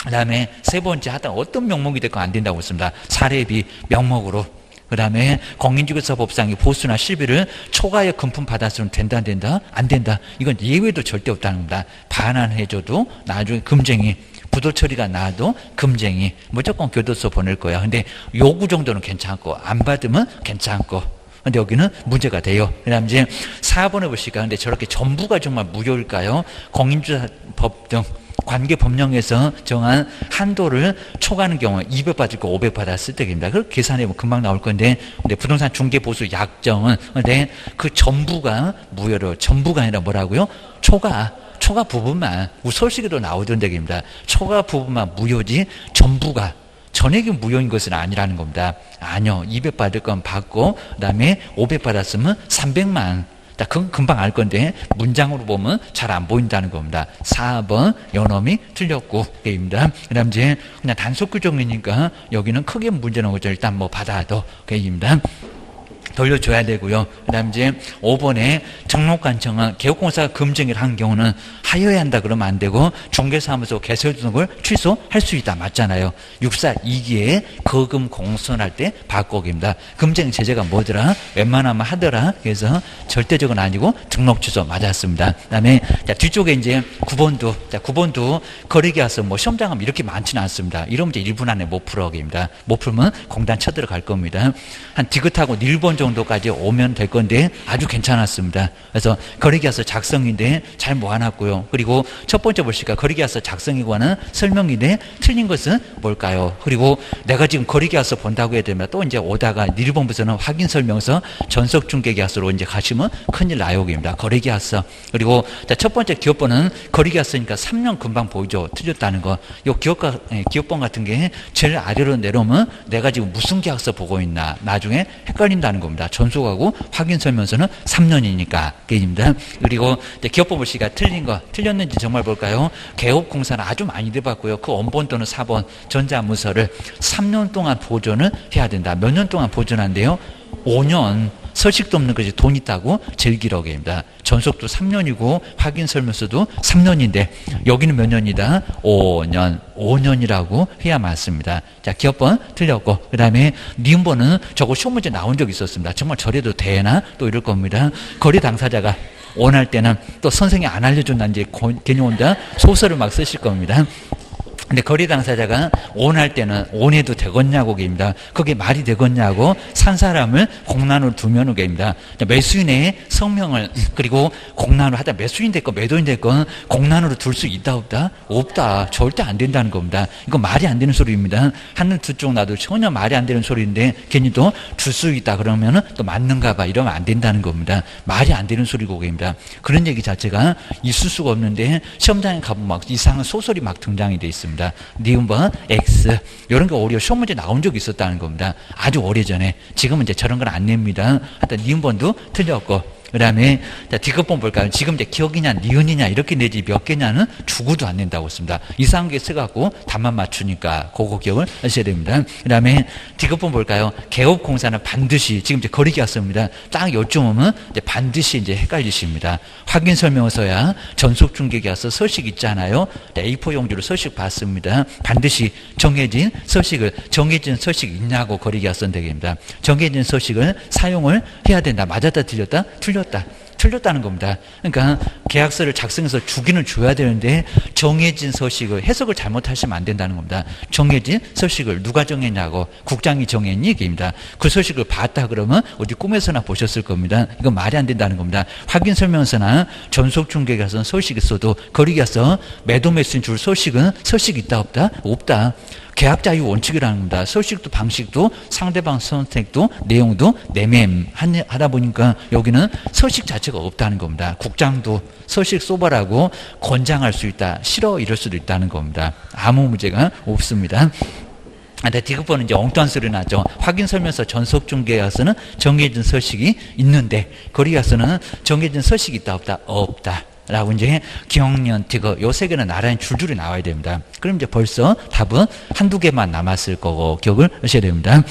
그 다음에 세 번째, 하여튼 어떤 명목이 됐건 안 된다고 했습니다. 사례비 명목으로. 그 다음에 공인중개사법상의 보수나 실비를 초과의 금품 받았으면 된다 안 된다? 안 된다. 이건 예외도 절대 없다는 겁니다. 반환해줘도 나중에 금쟁이 부도 처리가 나도 금쟁이 무조건 교도소 보낼 거야. 근데 요구 정도는 괜찮고 안 받으면 괜찮고. 근데 여기는 문제가 돼요. 그 다음 이제 4번에 보실까? 근데 저렇게 전부가 정말 무효일까요? 공인중개사법 등 관계 법령에서 정한 한도를 초과하는 경우 200 받을 거 500 받았을 때입니다. 그걸 계산해보면 금방 나올 건데, 근데 부동산 중개보수 약정은, 근데 그 전부가 무효로, 전부가 아니라 뭐라고요? 초과 부분만, 서울시계도 나오던 데입니다. 초과 부분만 무효지, 전부가. 전액이 무효인 것은 아니라는 겁니다. 아니요. 200 받을 건 받고, 그 다음에 500 받았으면 300만. 그건 금방 알 건데 문장으로 보면 잘 안 보인다는 겁니다. 4번 요놈이 틀렸고 게임입니다. 그 다음 이제 그냥 단속 규정이니까 여기는 크게 문제는 거죠. 일단 뭐 받아도 게임입니다. 돌려줘야 되고요. 그 다음 이제 5번에 등록관청은 개업공사가 금쟁이를 한 경우는 하여야 한다 그러면 안 되고 중개사무소 개설 등록을 취소할 수 있다. 맞잖아요. 642기에 거금 공선할 때 바꿔기입니다. 금쟁이 제재가 뭐더라? 웬만하면 하더라. 그래서 절대적은 아니고 등록 취소 맞았습니다. 그 다음에 뒤쪽에 이제 9번도 거래계약서 뭐 시험장 하면 이렇게 많지는 않습니다. 이러면 이제 1분 안에 못 풀어기입니다. 못 풀면 공단 쳐들어갈 겁니다. 한 디귿하고 1번 정도 정도까지 오면 될 건데 아주 괜찮았습니다. 그래서 거래계약서 작성인데 잘 모아놨고요. 그리고 첫 번째 보시니까 거래계약서 작성에 관한 설명인데 틀린 것은 뭘까요? 그리고 내가 지금 거래계약서 본다고 해야 되면 또 이제 오다가 일본부서는 확인 설명서 전속 중개계약서로 이제 가시면 큰일 나요. 거래계약서. 그리고 첫 번째 기업번은 거래계약서니까 3년 금방 보이죠. 틀렸다는 거. 요 기업번 같은 게 제일 아래로 내려오면 내가 지금 무슨 계약서 보고 있나 나중에 헷갈린다는 겁니다. 전속하고 확인 설명서는 3년이니까 게임입니다. 그리고 기업번 보시니까 틀린 거 틀렸는지 정말 볼까요? 개업공사는 아주 많이 돼봤고요. 그 원본 또는 4번 전자문서를 3년 동안 보존을 해야 된다. 몇 년 동안 보존한대요? 5년. 서식도 없는 것이 돈 있다고 제일 기록입니다. 전속도 3년이고 확인 설명서도 3년인데 여기는 몇 년이다? 5년. 5년이라고 해야 맞습니다. 자, 기업번 틀렸고 그 다음에 니은번은 저거 시험 문제 나온 적이 있었습니다. 정말 저래도 되나? 또 이럴 겁니다. 거래 당사자가 원할 때는 또 선생이 안 알려준다는지 괜히 혼자 소설을 막 쓰실 겁니다. 근데 거래 당사자가 원할 때는 원해도 되겠냐고 게입니다. 그게 말이 되겠냐고 산 사람을 공란으로 두면 게입니다. 매수인의 성명을 그리고 공란으로 하다 매수인 됐고 매도인 됐건 공란으로 둘 수 있다 없다? 없다. 절대 안 된다는 겁니다. 이거 말이 안 되는 소리입니다. 하늘 두 쪽 놔도 전혀 말이 안 되는 소리인데 괜히 또 둘 수 있다 그러면은 또 맞는가 봐 이러면 안 된다는 겁니다. 말이 안 되는 소리고 게입니다. 그런 얘기 자체가 있을 수가 없는데 시험장에 가보면 막 이상한 소설이 막 등장이 돼 있습니다. 니은번 X 이런 게 오히려 시험 문제 나온 적이 있었다는 겁니다. 아주 오래전에. 지금은 이제 저런 건 안 냅니다. 하여튼 니은번도 틀렸고 그 다음에 D급번 볼까요? 지금 이제 기억이냐 니은이냐 이렇게 내지 몇 개냐는 죽어도 안 낸다고 했습니다. 이상한 게 써갖고 답만 맞추니까 그거 기억을 하셔야 됩니다. 그 다음에 D급번 볼까요? 개업공사는 반드시 지금 이제 거래계약서입니다. 딱 요쯤 오면 이제 반드시 이제 헷갈리십니다. 확인 설명서야 전속중개계약서 서식 있잖아요. A4 용지로 서식 봤습니다. 반드시 정해진 서식을 정해진 서식 있냐고 거래계약서 되겠습니다. 정해진 서식을 사용을 해야 된다. 맞았다 틀렸다? 틀렸다는 겁니다. 그러니까 계약서를 작성해서 주기는 줘야 되는데 정해진 서식을 해석을 잘못하시면 안 된다는 겁니다. 정해진 서식을 누가 정했냐고 국장이 정했니? 얘기입니다. 그 서식을 봤다 그러면 어디 꿈에서나 보셨을 겁니다. 이건 말이 안 된다는 겁니다. 확인 설명서나 전속중개계약서는 서식이 있어도 거래계약서 매도 매수인 줄 서식은 서식이 있다 없다? 없다. 계약 자유 원칙이라는 겁니다. 서식도 방식도 상대방 선택도 내용도 내매하다 보니까 여기는 서식 자체가 없다는 겁니다. 국장도 서식 써보라고 권장할 수 있다. 싫어 이럴 수도 있다는 겁니다. 아무 문제가 없습니다. 근데 D급번은 이제 엉뚱한 소리 나죠. 확인 설명서 전속중개계약서는 정해진 서식이 있는데 거래계약서는 정해진 서식이 있다 없다? 없다. 라고 이제 기억년, 디귿 요 세 개는 나란히 줄줄이 나와야 됩니다. 그럼 이제 벌써 답은 한두 개만 남았을 거고 기억을 하셔야 됩니다.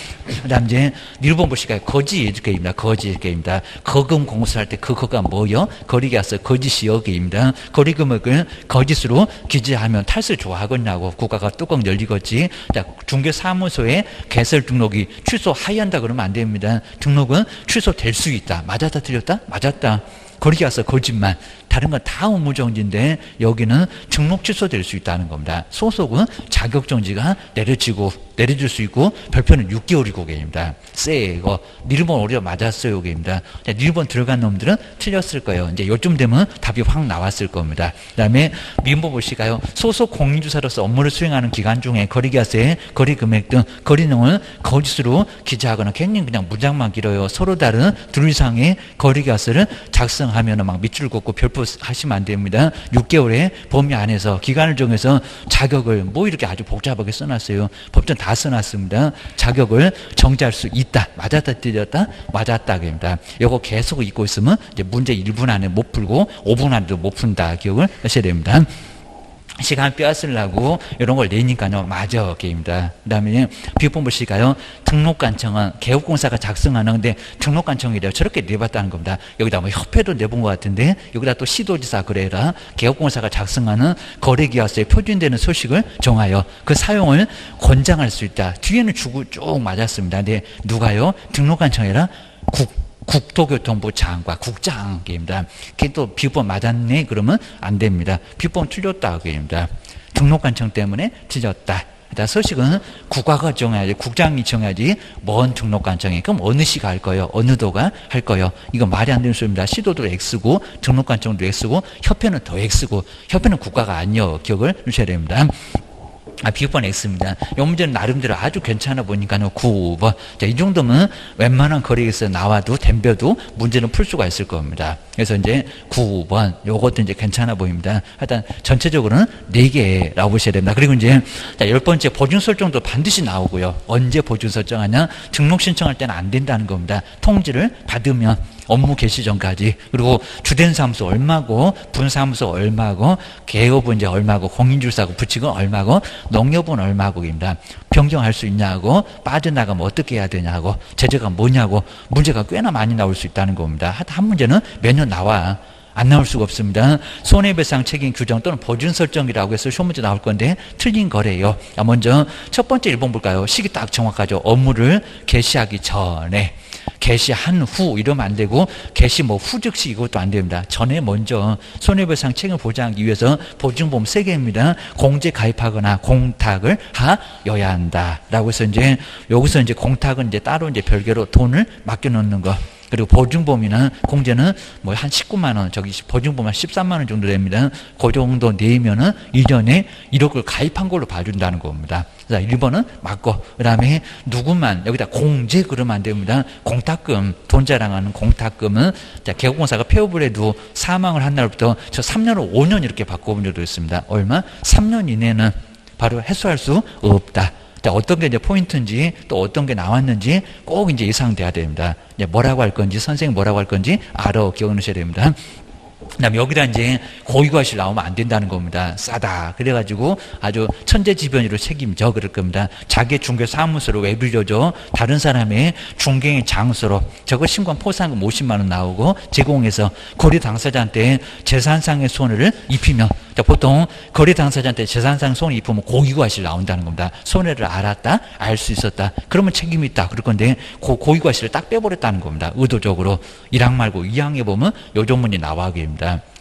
그 다음 이제 니은번 보시니까 거지 게임입니다. 거지 게임입니다. 거금 공수할 때 그거가 뭐요? 거래계약서 거짓이요 게임입니다. 거래금액을 거짓으로 기재하면 탈세를 좋아하겠냐고 국가가 뚜껑 열리겠지. 자, 중개사무소에 개설 등록이 취소하여야 한다 그러면 안 됩니다. 등록은 취소될 수 있다. 맞았다 틀렸다? 맞았다. 거래계약서 거짓말. 다른 건 다 업무정지인데 여기는 등록 취소될 수 있다는 겁니다. 소속은 자격정지가 내려질 수 있고 별표는 6개월이고 계십니다. 이거 니은번 오히려 맞았어요 게입니다. 니은번 들어간 놈들은 틀렸을 거예요. 이제 요쯤 되면 답이 확 나왔을 겁니다. 그 다음에 미은번 보시가요. 소속 공인주사로서 업무를 수행하는 기간 중에 거래계약서의 거래금액 등 거래내용을 거짓으로 기재하거나 괜히 그냥 문장만 길어요. 서로 다른 둘 이상의 거래계약서를 작성하면 막 밑줄 긋고 별표 하시면 안 됩니다. 6개월의 범위 안에서 기간을 정해서 자격을 뭐 이렇게 아주 복잡하게 써놨어요. 법전 다 써놨습니다. 자격을 정지할 수 있다. 맞았다 틀렸다? 맞았다 그럽니다. 이거 계속 읽고 있으면 이제 문제 1분 안에 못 풀고 5분 안에도 못 푼다. 기억을 하셔야 됩니다. 시간 빼앗으려고 이런 걸 내니까요. 맞아 게임입니다. 그 다음에 비법 보시가요. 등록관청은 개업공사가 작성하는 근데 등록관청이래요. 저렇게 내봤다는 겁니다. 여기다 뭐 협회도 내본 것 같은데 여기다 또 시도지사 그래라 개업공사가 작성하는 거래계약서에 표준되는 서식을 정하여 그 사용을 권장할 수 있다. 뒤에는 쭉 맞았습니다. 근데 누가요? 등록관청이라 국토교통부 장관, 국장입니다. 그게 또 비법 맞았네? 그러면 안 됩니다. 비법 틀렸다. 그입니다. 등록관청 때문에 틀렸다. 자, 서식은 국가가 정해야지, 국장이 정해야지 뭔 등록관 정해. 그럼 어느 시가 할 거예요? 어느 도가 할 거예요? 이거 말이 안 되는 소리입니다. 시도도 X고 등록관청도 X고 협회는 더 X고 협회는 국가가 아니요. 기억을 주셔야 됩니다. 비읍번 X입니다. 이 문제는 나름대로 아주 괜찮아 보니까요. 9번. 자, 이 정도면 웬만한 거리에서 나와도 덤벼도 문제는 풀 수가 있을 겁니다. 그래서 이제 9번. 요것도 이제 괜찮아 보입니다. 하여튼 전체적으로는 4개라고 보셔야 됩니다. 그리고 이제 자, 10번째 보증 설정도 반드시 나오고요. 언제 보증 설정하냐? 등록 신청할 때는 안 된다는 겁니다. 통지를 받으면 업무 개시 전까지. 그리고 주된 사무소 얼마고, 분사무소 얼마고, 개업은 이제 얼마고, 공인중개사고, 부칙은 얼마고, 농협은 얼마고입니다. 변경할 수 있냐고, 빠져나가면 어떻게 해야 되냐고, 제재가 뭐냐고, 문제가 꽤나 많이 나올 수 있다는 겁니다. 한 문제는 매년 나와. 안 나올 수가 없습니다. 손해배상 책임 규정 또는 보증 설정이라고 해서 시험 문제 나올 건데 틀린 거래요. 먼저 첫 번째 1번 볼까요? 시기 딱 정확하죠. 업무를 개시하기 전에. 개시한 후 이러면 안 되고 개시 후즉시 이것도 안 됩니다. 전에 먼저 손해배상 책임을 보장하기 위해서 보증보험 3개입니다. 공제 가입하거나 공탁을 하여야 한다라고 해서 이제 여기서 이제 공탁은 이제 따로 이제 별개로 돈을 맡겨 놓는 거. 그리고 보증보험이나 공제는 한 19만 원, 보증보험 한 13만 원 정도 됩니다. 그 정도 내면은 이전에 1억을 가입한 걸로 봐준다는 겁니다. 자, 1번은 맞고, 그 다음에 누구만, 여기다 공제 그러면 안 됩니다. 공탁금, 돈 자랑하는 공탁금은, 자, 개업공사가 폐업을 해도 사망을 한 날부터 저 3년을 5년 이렇게 바꿔본 적도 있습니다. 얼마? 3년 이내는 바로 해소할 수 없다. 자, 어떤 게 이제 포인트인지 또 어떤 게 나왔는지 꼭 이제 예상돼야 됩니다. 이제 뭐라고 할 건지 선생님 뭐라고 할 건지 기억하셔야 됩니다. 그다음에 여기다 이제 고의과실 나오면 안 된다는 겁니다. 싸다. 그래가지고 아주 천재지변으로 책임져 그럴 겁니다. 자기 중개 사무소로 왜 빌려줘? 다른 사람의 중개의 장소로 저거 신고한 포상금 50만 원 나오고 제공해서 거래 당사자한테 재산상의 손해를 입히면 보통 거래 당사자한테 재산상 손해 입히면 고의과실 나온다는 겁니다. 손해를 알았다, 알 수 있었다. 그러면 책임이 있다. 그럴 건데 고의과실을 딱 빼버렸다는 겁니다. 의도적으로 1항 말고 2항에 보면 요 조문이 나와 계십니다.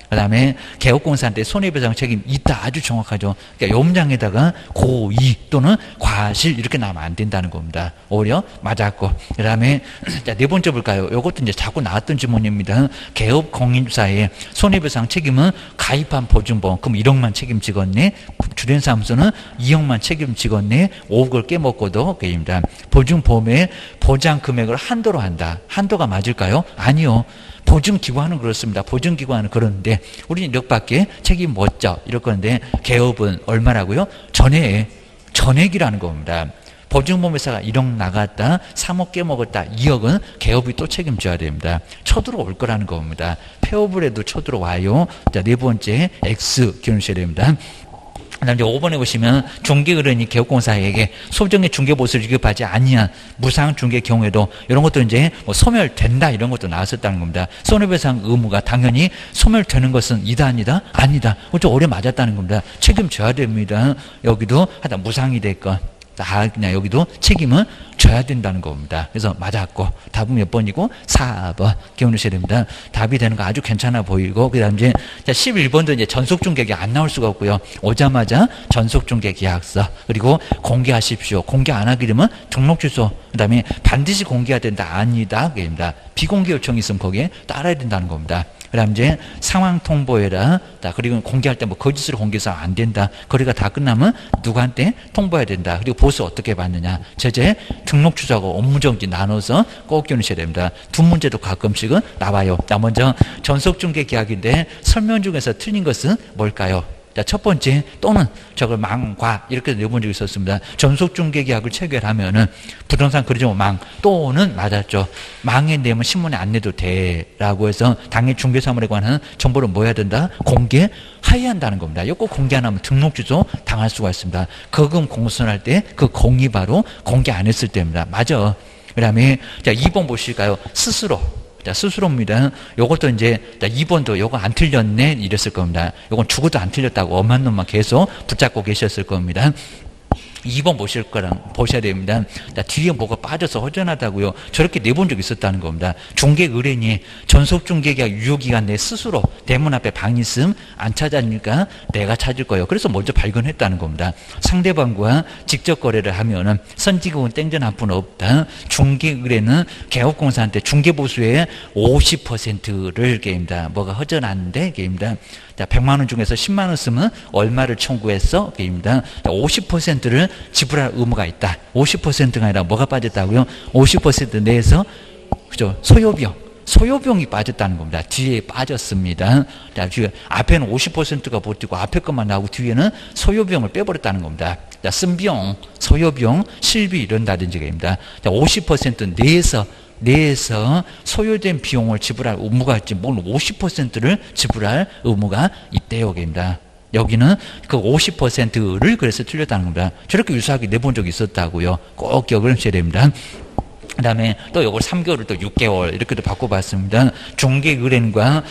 그 다음에 개업공사한테 손해배상 책임 있다. 아주 정확하죠. 그러니까 요 문장에다가 고의 또는 과실 이렇게 나오면 안 된다는 겁니다. 오히려 맞았고. 그 다음에 자, 4번째 볼까요? 요것도 이제 자꾸 나왔던 지문입니다. 개업 공인주사의 손해배상 책임은 가입한 보증보험 그럼 1억만 책임지겠네. 주된 사무소는 2억만 책임지겠네. 5억을 깨먹고도 그입니다. 보증보험의 보장 금액을 한도로 한다. 한도가 맞을까요? 아니요. 보증기관은 그렇습니다. 보증기관은 그런데 우리는 1억밖에 책임 못 져. 이럴 건데 개업은 얼마라고요? 전액이라는 겁니다. 보증보험회사가 1억 나갔다, 3억 깨먹었다, 2억은 개업이 또 책임져야 됩니다. 쳐들어올 거라는 겁니다. 폐업을 해도 쳐들어와요. 자, 4번째 X 기억하셔야 됩니다. 그다음에 5번에 보시면 중개그러니 개업공사에게 소정의 중개보수를 지급하지 아니한 무상 중개 경우에도 이런 것도 이제 소멸된다 이런 것도 나왔었다는 겁니다. 손해배상 의무가 당연히 소멸되는 것은 이다 아니다? 아니다. 좀 오래 맞았다는 겁니다. 책임져야 됩니다. 여기도 하여튼 무상이 됐건 다 그냥 여기도 책임은 져야 된다는 겁니다. 그래서 맞았고 답은 몇 번이고 4번 기억하셔야 됩니다. 답이 되는 거 아주 괜찮아 보이고 그다음 이제 11번도 이제 전속중개계 안 나올 수가 없고요. 오자마자 전속중개계약서 그리고 공개하십시오. 공개 안 하게 되면 등록주소 그다음에 반드시 공개해야 된다 아니다 그입니다. 비공개 요청이 있으면 거기에 따라야 된다는 겁니다. 그다음 이제 상황 통보해라. 그리고 공개할 때 거짓으로 공개해서 안 된다. 거래가 다 끝나면 누구한테 통보해야 된다. 그리고 보수 어떻게 받느냐. 제재 등록 주소하고 업무정지 나눠서 꼭 기억하셔야 됩니다. 두 문제도 가끔씩은 나와요. 자, 먼저 전속중개 계약인데 설명 중에서 틀린 것은 뭘까요? 자, 첫 번째 또는 저걸 망과 이렇게 4번 적이 있었습니다. 전속중개 계약을 체결하면은 부동산 거래정보 망 또는 맞았죠. 망에 내면 신문에 안 내도 돼라고 해서 당해 중개사물에 관한 정보를 뭐 해야 된다? 공개해야 한다는 겁니다. 이거 꼭 공개 안 하면 등록주소 당할 수가 있습니다. 거금 공선할 때 그 공이 바로 공개 안 했을 때입니다. 맞아. 그 다음에 자 2번 보실까요? 스스로. 자, 스스로입니다. 요것도 이제, 2번도 요거 안 틀렸네, 이랬을 겁니다. 요건 죽어도 안 틀렸다고 엄한 놈만 계속 붙잡고 계셨을 겁니다. 2번 보셔야 됩니다. 자, 뒤에 뭐가 빠져서 허전하다고요. 저렇게 내본 적이 있었다는 겁니다. 중개 의뢰인이 전속 중개계약 유효기간 내 스스로 대문 앞에 방 있음 안 찾아니까 내가 찾을 거예요. 그래서 먼저 발견했다는 겁니다. 상대방과 직접 거래를 하면은 선지급은 땡전 한 푼 없다. 중개 의뢰는 개업공사한테 중개보수의 50%를 게임다. 뭐가 허전한데 게임다. 자, 100만 원 중에서 10만 원 쓰면 얼마를 청구했어? 게임다. 50%를 지불할 의무가 있다. 50%가 아니라 뭐가 빠졌다고요? 50% 내에서 그죠? 소요비용이 빠졌다는 겁니다. 뒤에 빠졌습니다. 자, 뒤에 앞에는 50%가 버티고 앞에 것만 나오고 뒤에는 소요비용을 빼버렸다는 겁니다. 자, 쓴 비용, 소요비용, 실비 이런다든지 입니다. 자, 50% 내에서 소요된 비용을 지불할 의무가 있지, 뭘 50%를 지불할 의무가 있대요. 입니다. 여기는 그 50%를 그래서 틀렸다는 겁니다. 저렇게 유사하게 내본 적이 있었다고요. 꼭 기억을 하셔야 됩니다. 그 다음에 또 이걸 3개월을 또 6개월 이렇게도 바꿔봤습니다. 중개의뢰인과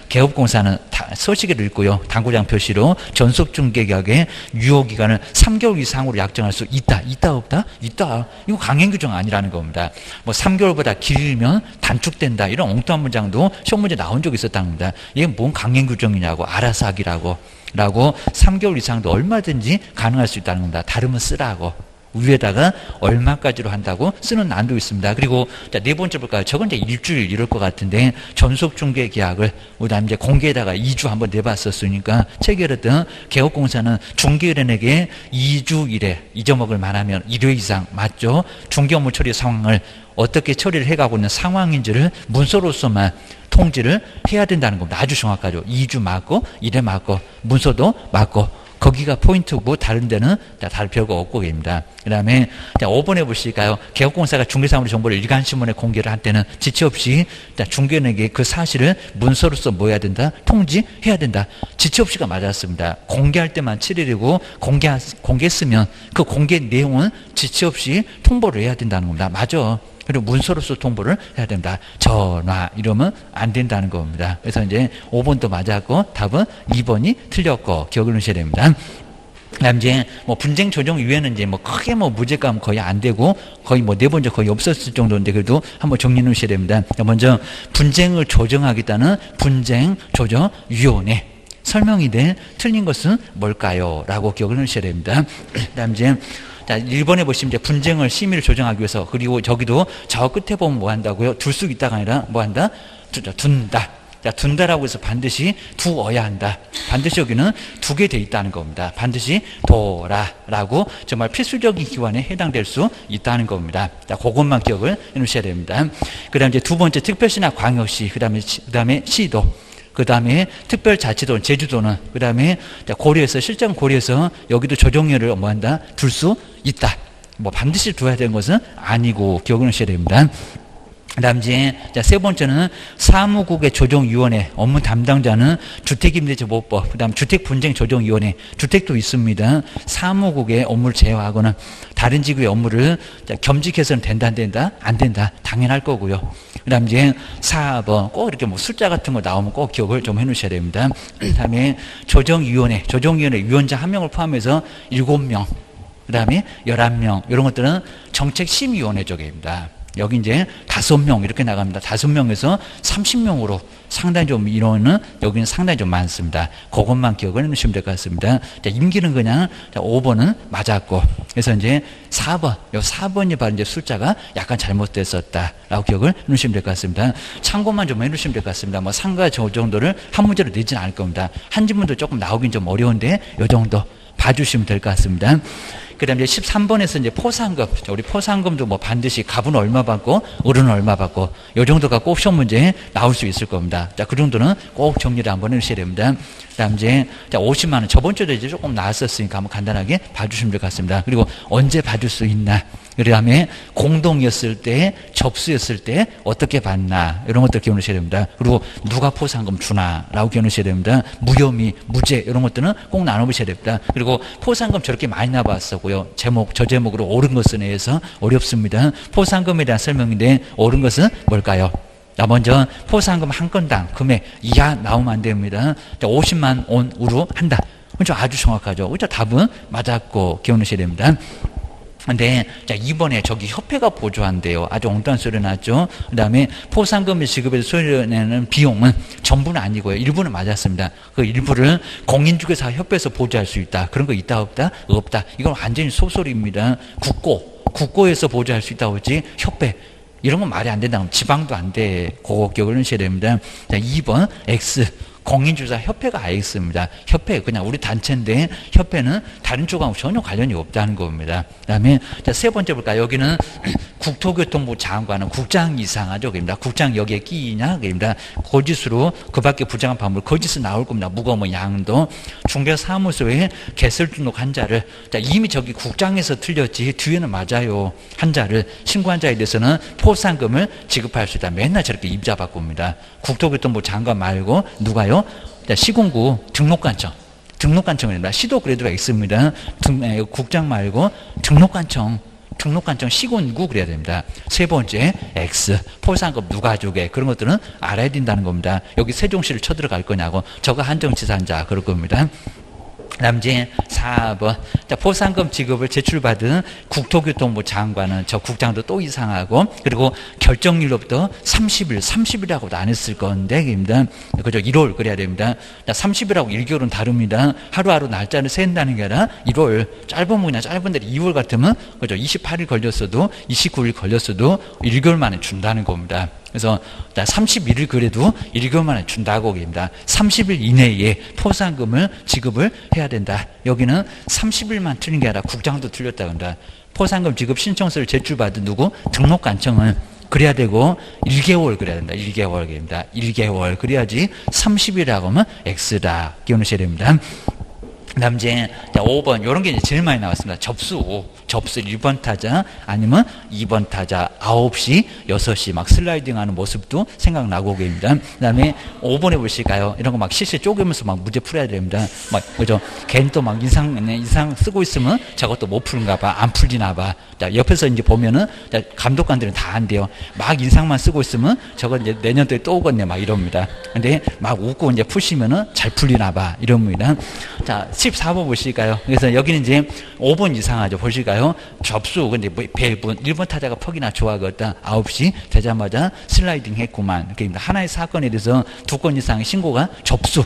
개업공사는 서식을 읽고요. 당구장 표시로 전속중개계약의 유효기간을 3개월 이상으로 약정할 수 있다. 있다 없다? 있다. 이거 강행규정 아니라는 겁니다. 뭐 3개월보다 길면 단축된다. 이런 엉뚱한 문장도 시험 문제 나온 적이 있었다는 겁니다. 이게 뭔 강행규정이냐고 알아서 하기라고 3개월 이상도 얼마든지 가능할 수 있다는 겁니다. 다르면 쓰라고. 위에다가 얼마까지로 한다고 쓰는 난도 있습니다. 그리고 자, 네 번째 볼까요? 저건 이제 일주일 이럴 것 같은데 전속 중개 계약을 그다음 이제 공개에다가 2주 한번 내봤었으니까 체결했던 개업공사는 중개인에게 2주 이내 잊어먹을 만하면 1회 이상 맞죠? 중개 업무 처리 상황을 어떻게 처리를 해가고 있는 상황인지를 문서로서만 통지를 해야 된다는 겁니다. 아주 정확하죠. 2주 맞고 1회 맞고 문서도 맞고 거기가 포인트고 다른 데는 다를 별거 없고 입니다. 그 다음에 5번에 보실까요? 개업공사가 중개사무소 정보를 일간신문에 공개를 할 때는 지체 없이 중개인에게 그 사실을 문서로서 뭐 해야 된다? 통지해야 된다. 지체 없이가 맞았습니다. 공개할 때만 7일이고 공개했으면 그 공개 내용은 지체 없이 통보를 해야 된다는 겁니다. 맞아. 그리고 문서로서 통보를 해야 된다. 전화 이러면 안 된다는 겁니다. 그래서 이제 5번도 맞았고 답은 2번이 틀렸고 기억을 하셔야 됩니다. 그다음 이제 뭐 분쟁 조정 이외에는 이제 뭐 크게 뭐 무죄감 거의 안 되고 거의 뭐 네 번째 거의 없었을 정도인데 그래도 한번 정리해 놓으셔야 됩니다. 먼저 분쟁을 조정하겠다는 분쟁 조정 위원회 설명이 된 틀린 것은 뭘까요? 라고 기억을 하셔야 됩니다. 그다음 이제 자, 1번에 보시면 이제 분쟁을 심의를 조정하기 위해서 그리고 저기도 저 끝에 보면 뭐 한다고요? 둘 수 있다가 아니라 뭐 한다? 둔다. 자, 둔다라고 해서 반드시 두어야 한다. 반드시 여기는 두게 돼 있다는 겁니다. 반드시 둬라라고 정말 필수적인 기관에 해당될 수 있다는 겁니다. 자, 그것만 기억을 해 놓으셔야 됩니다. 그 다음에 이제 두 번째 특별시나 광역시, 그 다음에 시도. 그 다음에 특별자치도는 제주도는 그 다음에 고려해서 실정 고려해서 여기도 조정료를 뭐 한다? 둘 수 있다. 뭐 반드시 둬야 되는 것은 아니고 기억을 하셔야 됩니다. 그 다음 이제 세 번째는 사무국의 조정위원회 업무 담당자는 주택임대차보호법 그 다음 주택분쟁조정위원회 주택도 있습니다. 사무국의 업무를 제어하거나 다른 지구의 업무를 겸직해서는 된다 안 된다? 안 된다. 당연할 거고요. 그 다음 이제 4번 꼭 이렇게 뭐 숫자 같은 거 나오면 꼭 기억을 좀 해 놓으셔야 됩니다. 그 다음에 조정위원회 위원장 1명을 포함해서 7명 그 다음에 11명 이런 것들은 정책심의위원회 쪽입니다. 여기 이제 5명 이렇게 나갑니다. 5명에서 30명으로 상당히 좀 이론은 여기는 상당히 좀 많습니다. 그것만 기억을 해놓으시면 될 것 같습니다. 자, 임기는 그냥 5번은 맞았고 그래서 이제 4번 요 4번이 바로 이제 숫자가 약간 잘못됐었다라고 기억을 해놓으시면 될 것 같습니다. 참고만 좀 해놓으시면 될 것 같습니다. 뭐 상가 저 정도를 한 문제로 내지는 않을 겁니다. 한 지문도 조금 나오긴 좀 어려운데 요 정도 봐주시면 될 것 같습니다. 그 다음에 13번에서 이제 포상금. 우리 포상금도 뭐 반드시 갑은 얼마 받고, 을은 얼마 받고, 요 정도가 꼭 시험 문제에 나올 수 있을 겁니다. 자, 그 정도는 꼭 정리를 한번 해주셔야 됩니다. 그 다음 이제, 자, 50만원. 저번 주에도 이제 조금 나왔었으니까 한번 간단하게 봐주시면 될 것 같습니다. 그리고 언제 받을 수 있나. 그 다음에 공동이었을 때, 접수였을 때 어떻게 받나. 이런 것들 기억하셔야 됩니다. 그리고 누가 포상금 주나. 라고 기억하셔야 됩니다. 무혐의, 무죄. 이런 것들은 꼭 나눠보셔야 됩니다. 그리고 포상금 저렇게 많이 나왔었고요. 제목, 저 제목으로 옳은 것은 해서 어렵습니다. 포상금에 대한 설명인데 옳은 것은 뭘까요? 자, 먼저 포상금 한 건당 금액 이하 나오면 안 됩니다. 자, 50만 원으로 한다. 그렇죠? 아주 정확하죠. 그렇죠? 답은 맞았고 기억하셔야 됩니다. 근데 자, 이번에 저기 협회가 보조한대요. 아주 엉뚱한 소리 났죠. 그 다음에 포상금을 지급해서 소리내는 비용은 전부는 아니고요. 일부는 맞았습니다. 그 일부를 공인중개사 협회에서 보조할 수 있다. 그런 거 있다 없다? 없다. 이건 완전히 소설입니다. 국고에서 보조할 수 있다고 하지 협회. 이런 건 말이 안 된다. 지방도 안 돼. 그거 기억을 하셔야 됩니다. 자, 2번 X. 공인중개사 협회가 X입니다. 협회 그냥 우리 단체인데 협회는 다른 쪽하고 전혀 관련이 없다는 겁니다. 그다음에 자, 세 번째 볼까요? 여기는 국토교통부 장관은 국장 이상하죠. 그입니다. 국장 여기에 끼이냐? 그입니다. 거짓으로 그밖에 부정한 판물 거짓으로 나올 겁니다. 무거운 양도 중개사무소에 개설 등록 한자를 자, 이미 저기 국장에서 틀렸지 뒤에는 맞아요. 한자를 신고한 자에 대해서는 포상금을 지급할 수 있다. 맨날 저렇게 입자 바꿉니다. 국토교통부 장관 말고 누가요? 시군구 등록관청입니다. 시도 그래도가 있습니다. 국장 말고 등록관청 시군구 그래야 됩니다. 세 번째 X 포상금 누가 주게 그런 것들은 알아야 된다는 겁니다. 여기 세종시를 쳐들어갈 거냐고 저거 한정치산자 그럴 겁니다. 그다음 이제 4번 자, 포상금 지급을 제출받은 국토교통부 장관은 저 국장도 또 이상하고 그리고 결정일로부터 30일하고도 안 했을 건데 그죠? 1월 그래야 됩니다. 자, 30일하고 1개월은 다릅니다. 하루하루 날짜를 센다는 게 아니라 1월 짧으면 그냥 짧은 데 2월 같으면 그죠? 28일 걸렸어도 29일 걸렸어도 1개월 만에 준다는 겁니다. 그래서 31일 그래도 1개월 만에 준다고 합니다. 30일 이내에 포상금을 지급을 해야 된다. 여기는 30일만 틀린 게 아니라 국장도 틀렸다고 한다. 포상금 지급 신청서를 제출받은 누구? 등록관청은 그래야 되고 1개월 그래야 된다. 1개월 입니다. 1개월 그래야지 30일이라고 하면 X다. 기억하셔야 됩니다. 그 다음 이제 5번 요런 게 이제 제일 많이 나왔습니다. 접수 1번 타자 아니면 2번 타자 9시 6시 막 슬라이딩하는 모습도 생각나고 계십니다. 그 다음에 5번에 보실까요? 이런 거 막 실시 쪼개면서 막 문제 풀어야 됩니다. 막 그죠? 걔는 또 막 인상 쓰고 있으면 저것도 못 푸는가 봐. 안 풀리나 봐. 자, 옆에서 이제 보면은 자, 감독관들은 다 안 돼요. 막 인상만 쓰고 있으면 저거 이제 내년도에 또 오겠네 막 이럽니다. 근데 막 웃고 이제 푸시면은 잘 풀리나 봐. 이럽니다. 자, 14번 보실까요? 그래서 여기는 이제 5번 이상하죠. 보실까요? 접수, 근데 뭐 배분, 1번 타자가 퍽이나 좋아하겠다. 9시 되자마자 슬라이딩 했구만. 그러니까 하나의 사건에 대해서 2건 이상의 신고가 접수죠.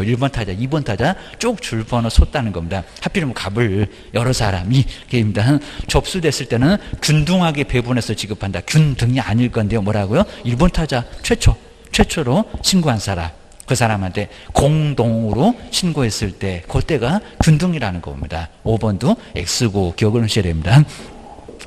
1번 타자, 2번 타자 쭉 줄 번호 쏟다는 겁니다. 하필이면 갑을 여러 사람이, 그입니다. 접수됐을 때는 균등하게 배분해서 지급한다. 균등이 아닐 건데요. 뭐라고요? 1번 타자 최초로 신고한 사람. 그 사람한테 공동으로 신고했을 때 그때가 균등이라는 겁니다. 5번도 X고 기억을 하셔야 됩니다.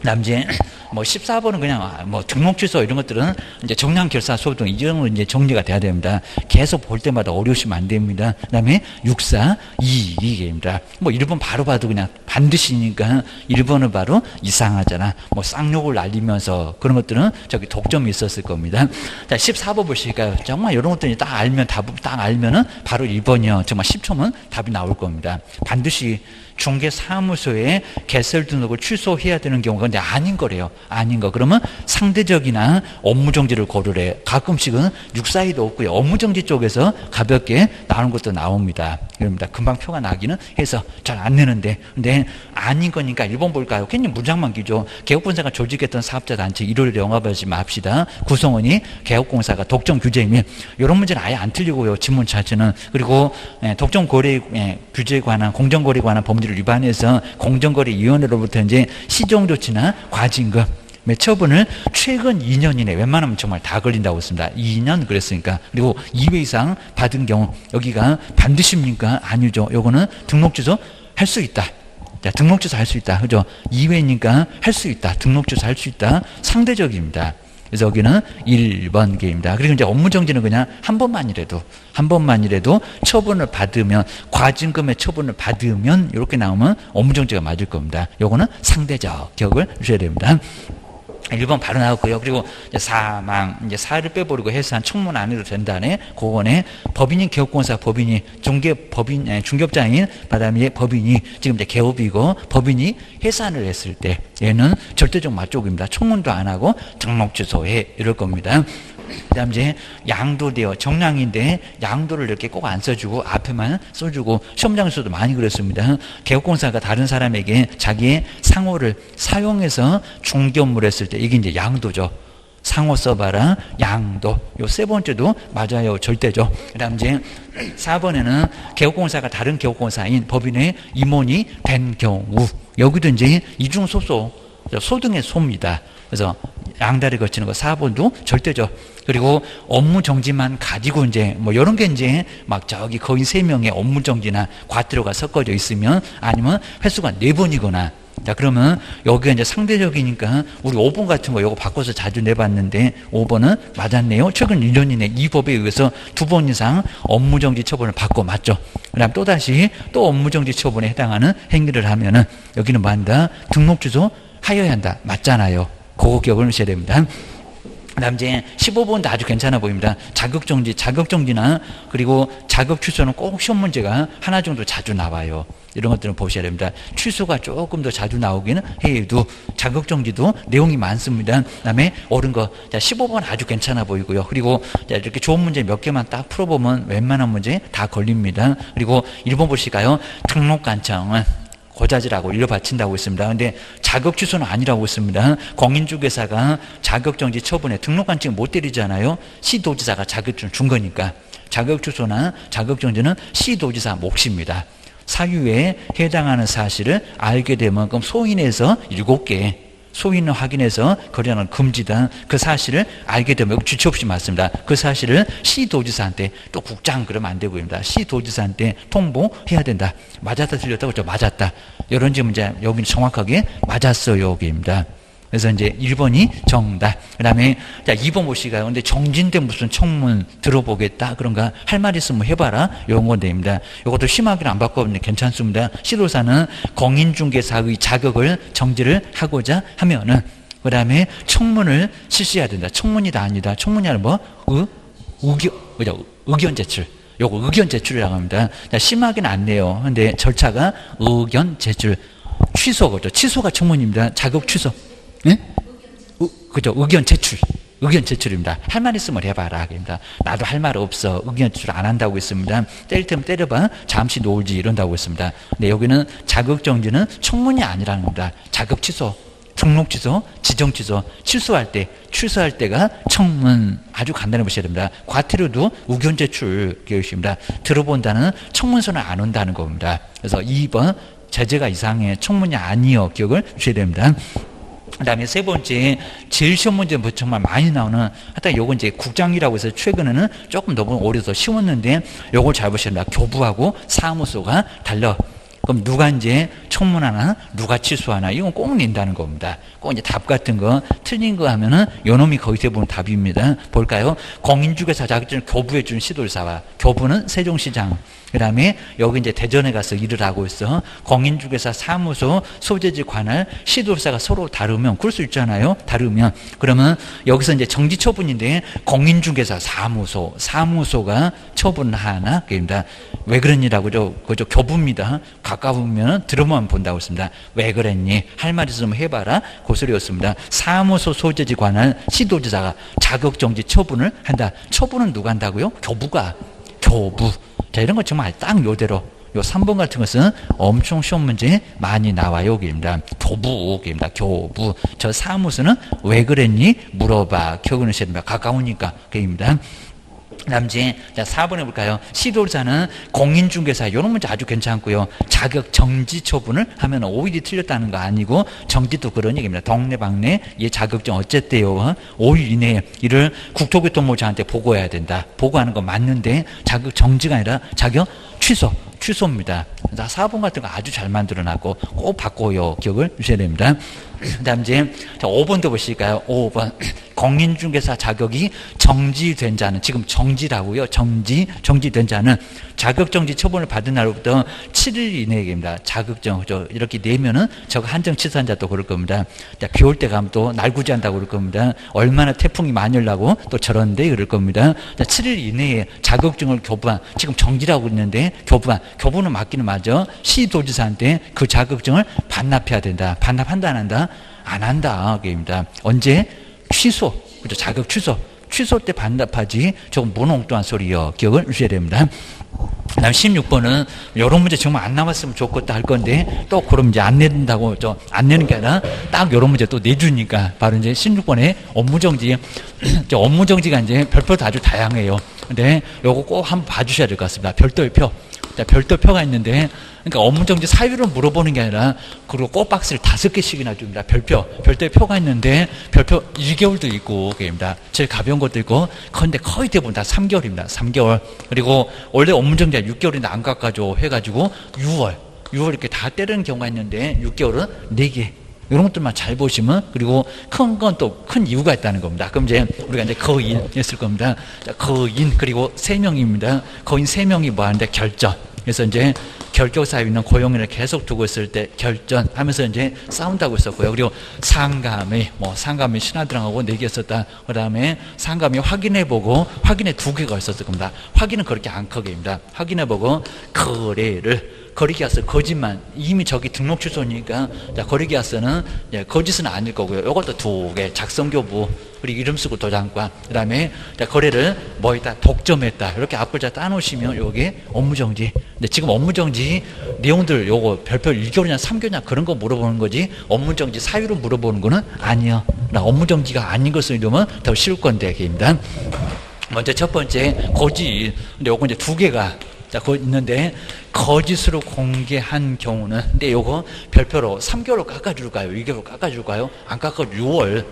그다음 이제 뭐 14번은 그냥 뭐 등록 취소 이런 것들은 이제 정량 결사 소득 등 이런 거 이제 정리가 돼야 됩니다. 계속 볼 때마다 어려우시면 안 됩니다. 그다음에 64, 2입니다. 뭐 1번 바로 봐도 그냥 반드시니까 1번은 바로 이상하잖아. 뭐 쌍욕을 날리면서 그런 것들은 저기 독점이 있었을 겁니다. 자, 14번 보실까요? 정말 이런 것들이 딱 알면 딱 알면은 바로 1번이요. 정말 10초면 답이 나올 겁니다. 반드시 중개사무소에 개설 등록을 취소해야 되는 경우가 근데 아닌 거래요. 아닌 거. 그러면 상대적이나 업무정지를 고르래. 가끔씩은 육사이도 없고요. 업무정지 쪽에서 가볍게 나오는 것도 나옵니다. 그럽니다. 금방 표가 나기는 해서 잘 안 내는데. 근데 아닌 거니까 1번 볼까요? 괜히 문장만 기죠. 개업본사가 조직했던 사업자단체 1월 영업하지 맙시다. 구성원이 개업공사가 독점 규제이면 이런 문제는 아예 안 틀리고요. 지문 자체는. 그리고 독점거래 규제에 관한 공정거래에 관한 법률을 위반해서 공정거래위원회로부터 이제 시정조치나 과징금 처분을 최근 2년 이내 웬만하면 정말 다 걸린다고 했습니다. 2년 그랬으니까. 그리고 2회 이상 받은 경우 여기가 반드시입니까? 아니죠. 요거는 등록 취소 할 수 있다. 자, 등록 취소 할 수 있다. 그죠? 2회니까 할 수 있다. 등록 취소 할 수 있다. 상대적입니다. 그래서 여기는 1번 게입니다. 그리고 이제 업무정지는 그냥 한 번만이라도 처분을 받으면 과징금의 처분을 받으면 이렇게 나오면 업무정지가 맞을 겁니다. 요거는 상대적 기억을 주셔야 됩니다. 1번 바로 나왔고요. 그리고 이제 사망, 이제 사를 빼버리고 해서 한 청문 안 해도 된다네. 그거는 법인인 개업공사 법인이 중개업자인 바람의 법인이 지금 이제 개업이고 법인이 해산을 했을 때 얘는 절대적 맞쪽입니다. 청문도 안 하고 등록 취소해 이럴 겁니다. 그다음 이제 양도돼요. 정량인데 양도를 이렇게 꼭 안 써주고 앞에만 써주고 시험장에서도 많이 그랬습니다. 개업공사가 다른 사람에게 자기의 상호를 사용해서 중개 업무를 했을 때 이게 이제 양도죠. 상호 써봐라. 양도. 요 세 번째도 맞아요. 절대죠. 그 다음 이제 4번에는 개업공사가 다른 개업공사인 법인의 임원이 된 경우. 여기도 이제 이중소소, 소등의 소입니다. 그래서 양다리 거치는 거 4번도 절대죠. 그리고 업무 정지만 가지고 이제 뭐 이런 게 이제 막 저기 거의 3명의 업무 정지나 과태료가 섞어져 있으면 아니면 횟수가 4번이거나 자, 그러면 여기가 이제 상대적이니까 우리 5번 같은 거 요거 바꿔서 자주 내봤는데 5번은 맞았네요. 최근 1년 이내 이 법에 의해서 2번 이상 업무정지 처분을 받고 맞죠. 그 다음 또다시 또 업무정지 처분에 해당하는 행위를 하면은 여기는 뭐 한다? 등록 취소 하여야 한다. 맞잖아요. 그거 기억을 하셔야 됩니다. 그 다음 이제 15번도 아주 괜찮아 보입니다. 자격정지나 그리고 자격 취소는 꼭 시험 문제가 하나 정도 자주 나와요. 이런 것들은 보셔야 됩니다. 취소가 조금 더 자주 나오기는 해도 자격정지도 내용이 많습니다. 그 다음에 옳은 거. 자, 15번 아주 괜찮아 보이고요. 그리고 자, 이렇게 좋은 문제 몇 개만 딱 풀어보면 웬만한 문제 다 걸립니다. 그리고 1번 보실까요? 등록관청은 고자질하고 일로 바친다고 했습니다. 근데 자격 취소는 아니라고 했습니다. 공인중개사가 자격정지 처분에 등록관청이 못 때리잖아요. 시도지사가 자격증 준 거니까. 자격 취소나 자격정지는 시도지사 몫입니다. 사유에 해당하는 사실을 알게 되면 그럼 소인에서 7개 소인을 확인해서 거래하는 금지다. 그 사실을 알게 되면 주체 없이 맞습니다. 그 사실을 시도지사한테 또 국장 그러면 안 되고입니다. 시도지사한테 통보해야 된다. 맞았다 틀렸다고 저 맞았다. 이런 지금 이제 여기는 정확하게 맞았어요. 여기입니다. 그래서 이제 1번이 정답. 그 다음에, 자, 2번 보시가요. 근데 정진대 무슨 청문 들어보겠다. 그런가? 할 말 있으면 해봐라. 이런 건데입니다. 이것도 심하게는 안 바꿔보는데 괜찮습니다. 시도사는 공인중개사의 자격을 정지를 하고자 하면은, 그 다음에 청문을 실시해야 된다. 청문이다, 아니다. 청문이 아니라 뭐? 의견 제출. 요거 의견 제출이라고 합니다. 자, 심하게는 안 내요. 근데 절차가 의견 제출. 취소거죠. 취소가 청문입니다. 자격 취소. 예? 그죠. 의견 제출. 의견 제출입니다. 할 말 있으면 해봐라. 입니다. 나도 할 말 없어. 의견 제출 안 한다고 했습니다. 때릴 테면 때려봐. 잠시 놀지. 이런다고 했습니다. 근데 여기는 자격정지는 청문이 아니라는 겁니다. 자격 취소, 등록 취소, 지정 취소, 취소할 때가 청문. 아주 간단히 보셔야 됩니다. 과태료도 의견 제출 계획입니다. 들어본다는 청문서는 안 온다는 겁니다. 그래서 2번 제재가 이상해. 청문이 아니요. 기억을 주셔야 됩니다. 그 다음에 세 번째, 제일 시험 문제 정말 많이 나오는, 하여튼 요건 이제 국장이라고 해서 최근에는 조금 너무 오래서 쉬웠는데, 요걸 잘 보셔야 됩니다. 교부하고 사무소가 달라. 그럼 누가 이제 청문하나, 누가 취소하나, 이건 꼭 낸다는 겁니다. 꼭 이제 답 같은 거, 틀린 거 하면은, 요 놈이 거의 대부분 답입니다. 볼까요? 공인중개사 자격증을 교부해준 시도지사와, 교부는 세종시장. 그 다음에 여기 이제 대전에 가서 일을 하고 있어. 공인중개사 사무소 소재지 관할 시도지사가 서로 다르면 그럴 수 있잖아요. 다르면 그러면 여기서 이제 정지 처분인데 공인중개사 사무소가 처분하나 그입니다. 왜 그랬니라고 그저 교부입니다. 가까우면 들어만 본다고 했습니다. 왜 그랬니? 할 말 있으면 해봐라. 그 소리였습니다. 사무소 소재지 관할 시도지사가 자격정지 처분을 한다. 처분은 누가 한다고요? 교부. 자, 이런 거 정말 딱 요대로. 요 3번 같은 것은 엄청 시험 문제 많이 나와요. 여기입니다. 교부입니다. 교부. 저 사무소는 왜 그랬니? 물어봐. 기억을 하셔야 됩니다. 가까우니까. 그입니다. 그 다음 이제 4번 해볼까요? 시도지사는 공인중개사 이런 문제 아주 괜찮고요. 자격 정지 처분을 하면 오일이 틀렸다는 거 아니고 정지도 그런 얘기입니다. 동네방네 얘 자격증 어쨌대요. 5일 이내에 이를 국토교통부장한테 보고해야 된다. 보고하는 거 맞는데 자격 정지가 아니라 자격 취소입니다. 4번 같은 거 아주 잘 만들어놨고 꼭 바꿔요. 기억을 주셔야 됩니다. 그 다음 이제 5번도 보실까요? 5번. 공인중개사 자격이 정지된 자는, 지금 정지라고요. 정지된 자는 자격정지 처분을 받은 날로부터 7일 이내입니다. 자격증, 이렇게 내면은 저거 한정 취소한 자도 그럴 겁니다. 비 올 때 가면 또 날구지한다고 그럴 겁니다. 얼마나 태풍이 많이 오려고 또 저런데 그럴 겁니다. 7일 이내에 자격증을 교부한, 지금 정지라고 있는데 교부는 맞기는 맞아. 시도지사한테 그 자격증을 반납해야 된다. 반납한다, 안 한다? 안 한다. 그입니다. 언제? 취소. 그죠. 자격 취소. 취소 때 반납하지 조금 무농뚱한 소리요. 기억을 주셔야 됩니다. 다음 16번은 이런 문제 정말 안 나왔으면 좋겠다 할 건데 또 그럼 이제 안 낸다고 안 내는 게 아니라 딱 이런 문제 또 내주니까 바로 이제 16번에 업무정지. 업무정지가 이제 별표도 아주 다양해요. 근데 요거 꼭 한번 봐주셔야 될 것 같습니다. 별도의 표. 자, 별도표가 있는데, 그러니까 업무정지 사유를 물어보는 게 아니라, 그리고 꼭 박스를 5개씩이나 줍니다. 별도의 표가 있는데, 별표 1개월도 있고, 그입니다. 제일 가벼운 것도 있고, 그런데 거의 대부분 다 3개월입니다. 3개월. 그리고 원래 업무정지가 6개월인데 안 깎아줘 해가지고, 6월 이렇게 다 때리는 경우가 있는데, 6개월은 4개. 이런 것들만 잘 보시면, 그리고 큰 건 또 큰 이유가 있다는 겁니다. 그럼 이제 우리가 이제 거인 했을 겁니다. 자, 거인, 그리고 3명입니다. 거인 3명이 뭐 하는데 결전. 그래서 이제 결격사유 있는 고용인을 계속 두고 있을 때 결전 하면서 이제 싸운다고 했었고요. 그리고 상감이 신하들하고 4개 있었다. 그 다음에 상감이 확인해보고, 확인에 2개가 있었을 겁니다. 확인은 그렇게 안 크게입니다. 확인해보고, 거리계약서 거짓말 이미 저기 등록 취소니까 거리계약서는 거짓은 아닐 거고요. 이것도 2개 작성교부 그리고 이름 쓰고 도장과 그다음에 거래를 뭐했다 독점했다 이렇게 앞글자 따놓으시면 요게 업무정지. 근데 지금 업무정지 내용들 요거 별표 1개월이냐 3개월이냐 그런 거 물어보는 거지 업무정지 사유를 물어보는 거는 아니요. 업무정지가 아닌 것을 이러면 더 쉬울 건데 입니다. 먼저 첫 번째 거짓. 근데 요거 이제 2개가 있는데 거짓으로 공개한 경우는 근데 요거 별표로 3개월로 깎아줄까요? 2개월로 깎아줄까요? 안 깎아 6월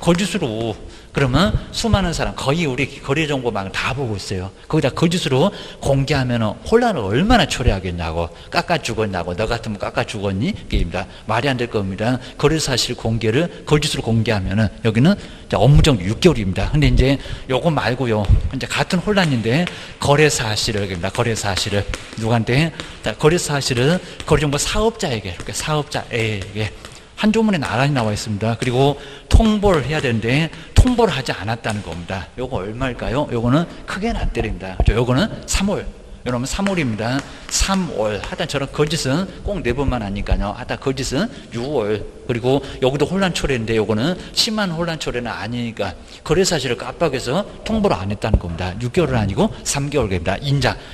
거짓으로 그러면 수많은 사람 거의 우리 거래정보망을 다 보고 있어요. 거기다 거짓으로 공개하면 혼란을 얼마나 초래하겠냐고 깎아 죽었냐고 너 같으면 깎아 죽었니? 게입니다. 말이 안 될 겁니다. 거래사실 공개를 거짓으로 공개하면은 여기는 업무정지 6개월입니다. 근데 이제 요거 말고요. 이제 같은 혼란인데 거래사실을 여기입니다. 거래사실을 누구한테? 거래사실을 거래정보 사업자에게 이렇게 사업자에게 한 조문에 나란히 나와 있습니다. 그리고 통보를 해야 되는데 통보를 하지 않았다는 겁니다. 요거 얼마일까요? 요거는 크게는 안 때립니다. 요거는 3월. 여러분 3월입니다. 3월. 하여튼 저런 거짓은 꼭 4번만 하니까요. 하여튼 거짓은 6월. 그리고 여기도 혼란 초래인데 요거는 심한 혼란 초래는 아니니까 거래사실을 깜빡해서 통보를 안 했다는 겁니다. 6개월은 아니고 3개월입니다.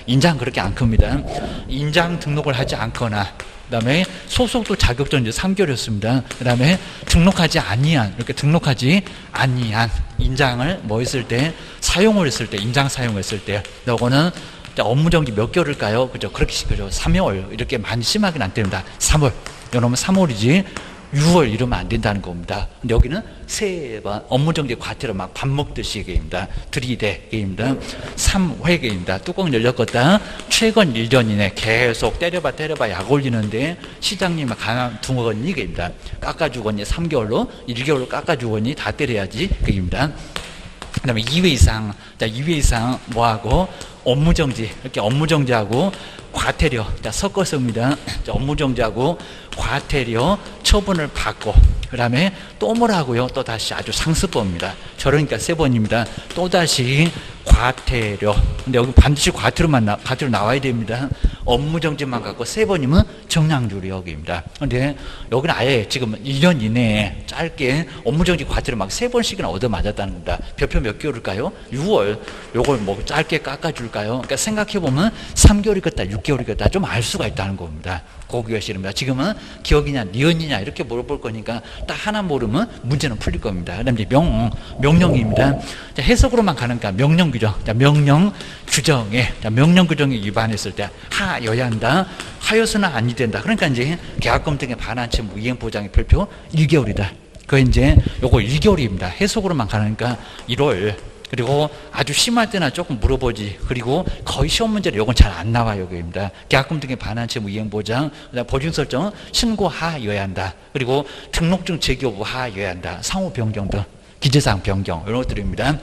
인장 그렇게 안 큽니다. 인장 등록을 하지 않거나 그 다음에 소속도 자격증 이제 3개월이었습니다. 그 다음에 등록하지 아니한, 이렇게 등록하지 아니한 인장을 뭐 했을 때, 사용을 했을 때, 인장 사용했을 때, 요거는 업무정지 몇 개월일까요? 그죠? 그렇게, 그죠? 3월. 이렇게 많이 심하게는 안 됩니다. 3월. 이러면 3월이지. 6월 이러면 안 된다는 겁니다. 근데 여기는 3번 업무정지 과태료 막 밥 먹듯이 게임입니다. 들이대 게임입니다. 3회 게임입니다. 뚜껑 열렸겠다. 최근 1년 이내 계속 때려봐 약 올리는데 시장님 가만두거니 게임입니다. 깎아주거니 3개월로 1개월로 깎아주거니 다 때려야지 게임입니다. 그 다음에 2회 이상 뭐하고 업무정지 이렇게 업무정지하고 과태료 섞었습니다. 업무정지하고 과태료 처분을 받고 그 다음에 또 뭐라고요? 또 다시 아주 상습범입니다. 저러니까 3번입니다. 또 다시 과태료. 근데 여기 반드시 과태료 나와야 됩니다. 업무정지만 갖고 3번이면 정량주리 여기입니다. 근데 여기는 아예 지금 1년 이내에 짧게 업무정지 과태료 막 3번씩이나 얻어맞았다는 겁니다. 별표 몇 개월일까요? 6월. 요걸 뭐 짧게 깎아줄까요? 그러니까 생각해보면 3개월이겠다, 6개월이겠다 좀 알 수가 있다는 겁니다. 고기가 싫습니다. 지금은 기억이냐, 니은이냐 이렇게 물어볼 거니까 딱 하나 모르면 문제는 풀릴 겁니다. 그 다음에 명령입니다. 자, 해석으로만 가니까 명령 규정. 자, 명령 규정에 위반했을 때 하여야 한다. 하여서는 아니 된다. 그러니까 이제 계약금 등의 반환 채무 이행 보장의 별표 1개월이다. 그 이제 요거 1개월입니다. 해석으로만 가니까 1월. 그리고 아주 심할 때나 조금 물어보지. 그리고 거의 시험 문제로 요건 잘 안 나와요. 여기입니다. 계약금 등의 반환 채무 이행 보장, 그다음 보증 설정 신고하여야 한다. 그리고 등록증 재교부 하여야 한다. 상호 변경 등 기재사항 변경 이런 것들입니다.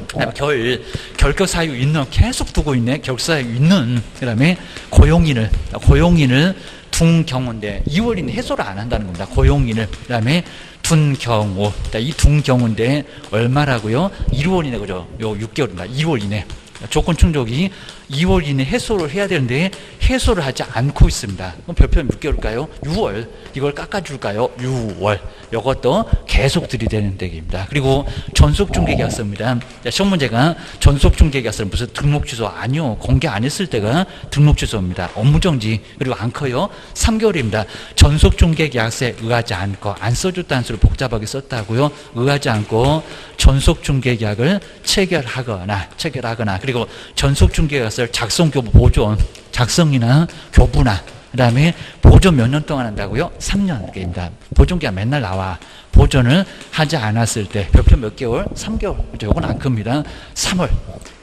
그다음에 결격 사유 있는 계속 두고 있네. 결격 사유 있는 그다음에 고용인을 둔 경우인데 2월인 해소를 안 한다는 겁니다. 고용인을 그다음에 둔 경우 이 둔 경우인데 얼마라고요? 1월 이내 그죠? 요 6개월입니다. 2월 이내 조건 충족이 2월 이내 해소를 해야 되는데 해소를 하지 않고 있습니다. 그럼 별표는 몇 개월일까요? 6월. 이걸 깎아줄까요? 6월. 이것도 계속 들이대는 얘기입니다. 그리고 전속중개계약서입니다. 시험 문제가 전속중개계약서는 무슨 등록 취소 아니요. 공개 안 했을 때가 등록 취소입니다. 업무정지 그리고 안 커요. 3개월입니다. 전속중개계약서에 의하지 않고 안 써줬다는 수를 복잡하게 썼다고요. 의하지 않고 전속중개계약을 체결하거나 그리고 전속중개계약서를 작성, 교부, 보존 작성이나 교부나 그다음에 보존 몇 년 동안 한다고요? 3년입니다. 보존기간 맨날 나와. 보존을 하지 않았을 때 별표 몇 개월? 3개월. 그렇죠? 이건 안 큽니다. 3월.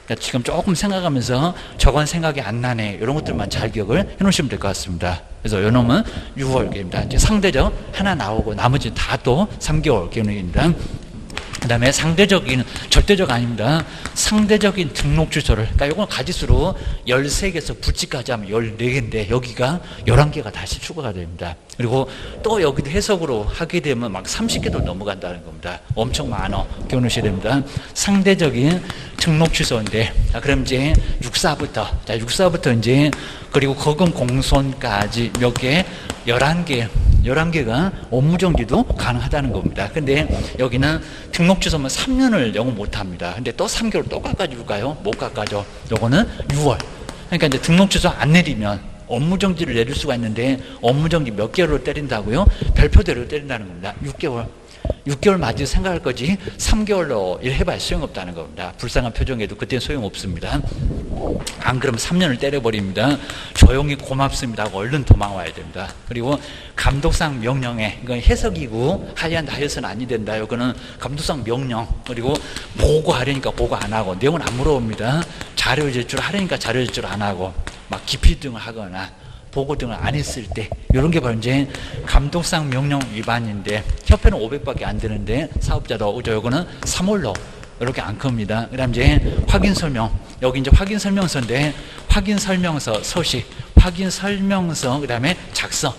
그러니까 지금 조금 생각하면서 저건 생각이 안 나네. 이런 것들만 잘 기억을 해 놓으시면 될 것 같습니다. 그래서 요 놈은 6월입니다. 이제 상대적 하나 나오고 나머지 다 또 3개월 기억입니다. 그 다음에 상대적인, 절대적 아닙니다. 상대적인 등록 주소를, 그러니까 이건 가지수로 13개에서 부치까지 하면 14개인데 여기가 11개가 다시 추가가 됩니다. 그리고 또 여기도 해석으로 하게 되면 막 30개도 넘어간다는 겁니다. 엄청 많아. 기억하셔야 됩니다. 상대적인 등록 취소인데, 자, 그럼 이제 6사부터 이제, 그리고 거금 공손까지 몇 개? 11개가 업무정지도 가능하다는 겁니다. 근데 여기는 등록 취소면 3년을 영업 못 합니다. 근데 또 3개월 또 깎아줄까요? 못 깎아줘. 요거는 6월. 그러니까 이제 등록 취소 안 내리면 업무정지를 내릴 수가 있는데 업무정지 몇 개월로 때린다고요? 별표대로 때린다는 겁니다. 6개월 맞을 생각할 거지 3개월로 일해봐야 소용없다는 겁니다. 불쌍한 표정에도 그때는 소용없습니다. 안 그러면 3년을 때려버립니다. 조용히 고맙습니다 하고 얼른 도망와야 됩니다. 그리고 감독상 명령에, 이건 해석이고 하얀다 해서는 아니 된다. 이거는 감독상 명령. 그리고 보고하려니까 보고 안 하고 내용은 안 물어봅니다. 자료 제출 하려니까 자료 제출 안 하고 막 기피 등을 하거나 보고 등을 안 했을 때 이런 게 바로 이제 감독상 명령 위반인데 협회는 500밖에 안 되는데 사업자도 이거는 3월로 이렇게 안 큽니다. 그다음 이제 확인 설명, 여기 이제 확인 설명서인데 확인 설명서 서식, 확인 설명서 그다음에 작성.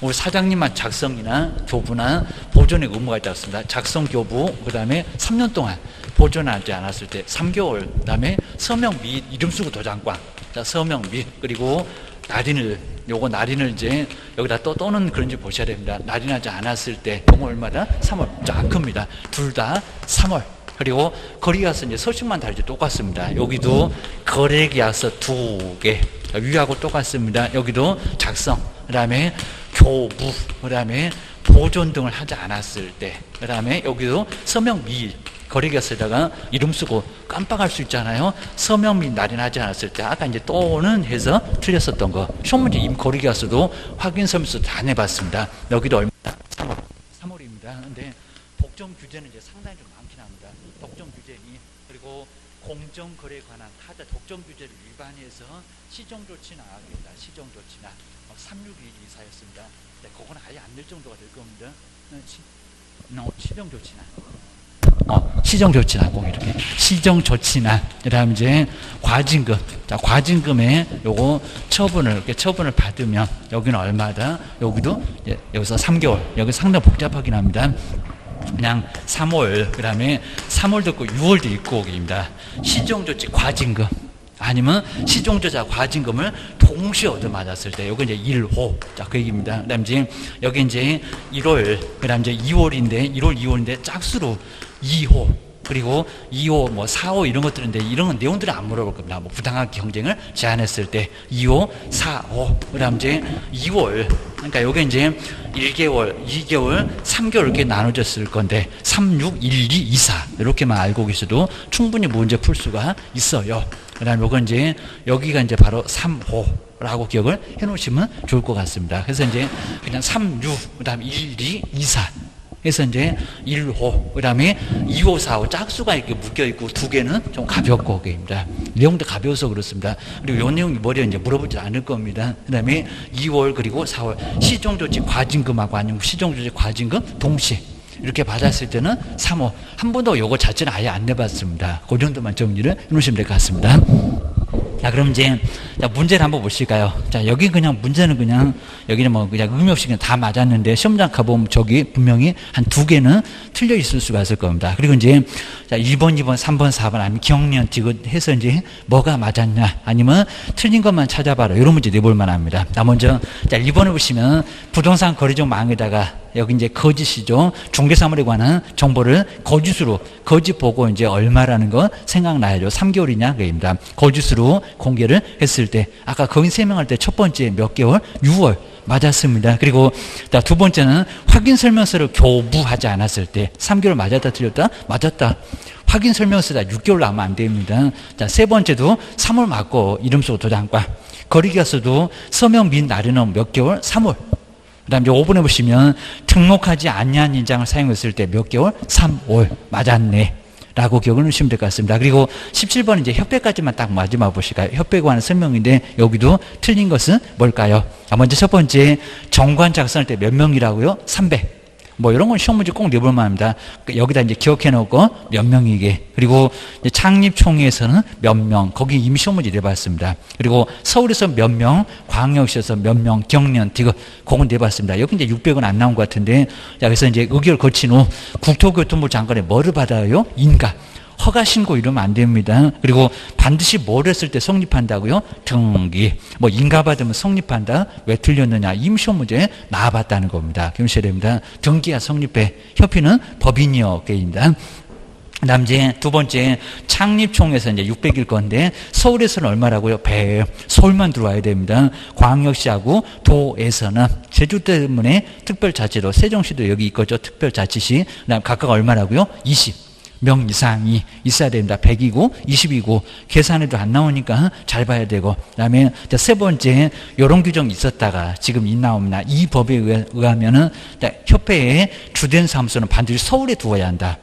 우리 사장님만 작성이나 교부나 보존의 의무가 있다고 했습니다. 작성 교부 그다음에 3년 동안 보존하지 않았을 때 3개월 그다음에 서명 및 이름 쓰고 도장꽝. 자, 서명 및 그리고 날인을, 요거 날인을 이제 여기다 또는 그런지 보셔야 됩니다. 날인하지 않았을 때 요거 얼마다? 3월. 안 큽니다. 둘 다 3월. 그리고 거래계약서 이제 서식만 다르지 똑같습니다. 여기도 거래계약서 2개 위하고 똑같습니다. 여기도 작성, 그 다음에 교부, 그 다음에 보존 등을 하지 않았을 때, 그 다음에 여기도 서명 미일, 거래계약서에다가 이름 쓰고 깜빡할 수 있잖아요. 서명 및 날인하지 않았을 때, 아까 이제 또는 해서 틀렸었던 거. 시험 문제 임 거래계약서도 확인 설명서 다 내봤습니다. 여기도 얼마다? 3월입니다. 근데 독점 규제는 이제 상당히 좀 많긴 합니다. 독점 규제니, 그리고 공정거래에 관한 타자 독점 규제를 위반해서 시정조치 나가겠다. 시정조치나 3612사였습니다. 네, 그건 아예 안 될 정도가 될 겁니다. 시정조치나. 시정조치나 꼭 이렇게 시정조치나 그다음 이제 과징금. 자, 과징금에 요거 처분을 받으면 여기는 얼마다? 여기도 여기서 3개월. 여기 상당히 복잡하긴 합니다. 그냥 3월, 그 다음에 3월도 있고 6월도 있고 입니다. 시정조치 과징금 아니면 시정조차 과징금을 동시에 얻어맞았을 때, 요거 이제 1호. 자, 그 얘기입니다. 그 다음 이제 여기 이제 1월, 그 다음 이제 2월인데 짝수로 2호. 그리고 2호, 뭐 4호 이런 것들인데 이런 건 내용들은 안 물어볼 겁니다. 뭐 부당한 경쟁을 제한했을 때 2호, 4호. 그다음 이제 2월. 그러니까 요게 이제 1개월, 2개월, 3개월 이렇게 나눠졌을 건데 3, 6, 1, 2, 2, 4 이렇게만 알고 계셔도 충분히 문제 풀 수가 있어요. 그다음 요건 이제 여기가 이제 바로 3호라고 기억을 해 놓으시면 좋을 것 같습니다. 그래서 이제 그냥 3, 6, 그다음 1, 2, 2, 4 그래서 이제 1호, 그 다음에 2호, 4호 짝수가 이렇게 묶여있고 두 개는 좀 가볍고 그입니다. 내용도 가벼워서 그렇습니다. 그리고 요 내용이 머리에 이제 물어보지 않을 겁니다. 그 다음에 2월 그리고 4월 시정조치 과징금하고 아니면 시정조치 과징금 동시에 이렇게 받았을 때는 3호. 한 번도 요거 자체는 아예 안 내봤습니다. 그 정도만 정리를 해 놓으시면 될 것 같습니다. 자, 그럼 이제, 자, 문제를 한번 보실까요? 자, 여기 그냥 문제는 그냥, 여기는 뭐 그냥 의미 없이 그냥 다 맞았는데, 시험장 가보면 저기 분명히 한 두 개는 틀려 있을 수가 있을 겁니다. 그리고 이제, 자, 1번, 2번, 3번, 4번, 아니면 기억년, 디귿 해서 이제 뭐가 맞았냐, 아니면 틀린 것만 찾아봐라. 이런 문제 내볼 만합니다. 자, 먼저, 자, 1번을 보시면, 부동산 거래종 망에다가, 여기 이제 거짓이죠. 중개사물에 관한 정보를 거짓으로, 거짓 보고 이제 얼마라는 거 생각나야죠. 3개월이냐, 그입니다. 거짓으로 공개를 했을 때, 아까 거인 설명할 때 첫 번째 몇 개월? 6월. 맞았습니다. 그리고 두 번째는 확인 설명서를 교부하지 않았을 때 3개월 맞았다 틀렸다? 맞았다. 확인 설명서다 6개월 나오면 안 됩니다. 자, 세 번째도 3월 맞고 이름 쓰고 도장과 거리기가서도 서명 및 날인은 몇 개월? 3월. 그 다음에 5번에 보시면 등록하지 않냐는 인장을 사용했을 때 몇 개월? 3월. 맞았네. 라고 기억을 하시면 될 것 같습니다. 그리고 17번은 이제 협회까지만 딱 마지막 보실까요? 협회에 관한 설명인데 여기도 틀린 것은 뭘까요? 먼저 첫 번째, 정관 작성할 때 몇 명이라고요? 300. 뭐 이런 건 시험 문제 꼭 내볼 만합니다. 여기다 이제 기억해 놓고 몇 명이게. 그리고 이제 창립총회에서는 몇 명. 거기 이미 시험 문제 내봤습니다. 그리고 서울에서 몇 명, 광역시에서 몇 명, 경년, 디귿. 그건 내봤습니다. 여기 이제 600은 안 나온 것 같은데. 자, 그래서 이제 의결 거친 후 국토교통부 장관에 뭐를 받아요? 인가. 허가 신고 이러면 안 됩니다. 그리고 반드시 뭘 했을 때 성립한다고요? 등기. 뭐 인가 받으면 성립한다. 왜 틀렸느냐? 임시험 문제 나와봤다는 겁니다. 기억하셔야 됩니다. 등기야 성립해. 협의는 법인이요. 게입니다. 그 다음 이제 두 번째, 창립총에서 이제 600일 건데, 서울에서는 얼마라고요? 100. 서울만 들어와야 됩니다. 광역시하고 도에서는 제주 때문에 특별자치도, 세종시도 여기 있겠죠. 특별자치시. 그 다음 각각 얼마라고요? 20. 명 이상이 있어야 됩니다. 100이고 20이고 계산해도 안 나오니까 잘 봐야 되고, 그 다음에 세 번째, 이런 규정이 있었다가 지금 이 나옵니다. 이 법에 의하면은 협회의 주된 사무소는 반드시 서울에 두어야 한다.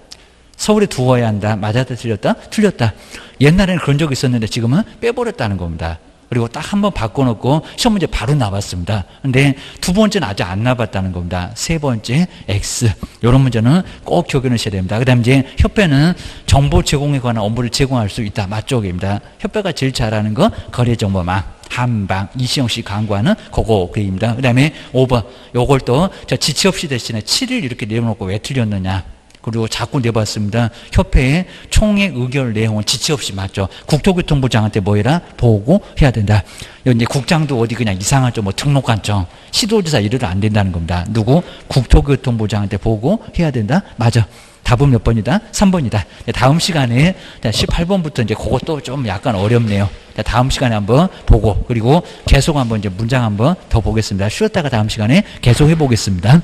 서울에 두어야 한다. 맞았다 틀렸다? 틀렸다. 옛날에는 그런 적이 있었는데 지금은 빼버렸다는 겁니다. 그리고 딱 한번 바꿔놓고 시험 문제 바로 나왔습니다. 근데 두 번째는 아직 안 나왔다는 겁니다. 세 번째 X. 이런 문제는 꼭 기억해 놓으셔야 됩니다. 그 다음에 이제 협회는 정보 제공에 관한 업무를 제공할 수 있다. 맞쪽입니다. 협회가 제일 잘하는 거 거래정보망. 한방, 이시영씨 강구하는 그거 그입니다. 그 다음에 5번. 요걸 또 지체 없이 대신에 7일 이렇게 내려놓고 왜 틀렸느냐. 그리고 자꾸 내봤습니다. 협회의 총회 의결 내용은 지체 없이 맞죠. 국토교통부장한테 뭐 해라? 보고해야 된다. 이제 국장도 어디 그냥 이상하죠. 뭐 등록관청, 시도지사 이래도 안 된다는 겁니다. 누구? 국토교통부장한테 보고해야 된다? 맞아. 답은 몇 번이다? 3번이다. 다음 시간에 18번부터 이제 그것도 좀 약간 어렵네요. 다음 시간에 한번 보고, 그리고 계속 한번 이제 문장 한번 더 보겠습니다. 쉬었다가 다음 시간에 계속 해보겠습니다.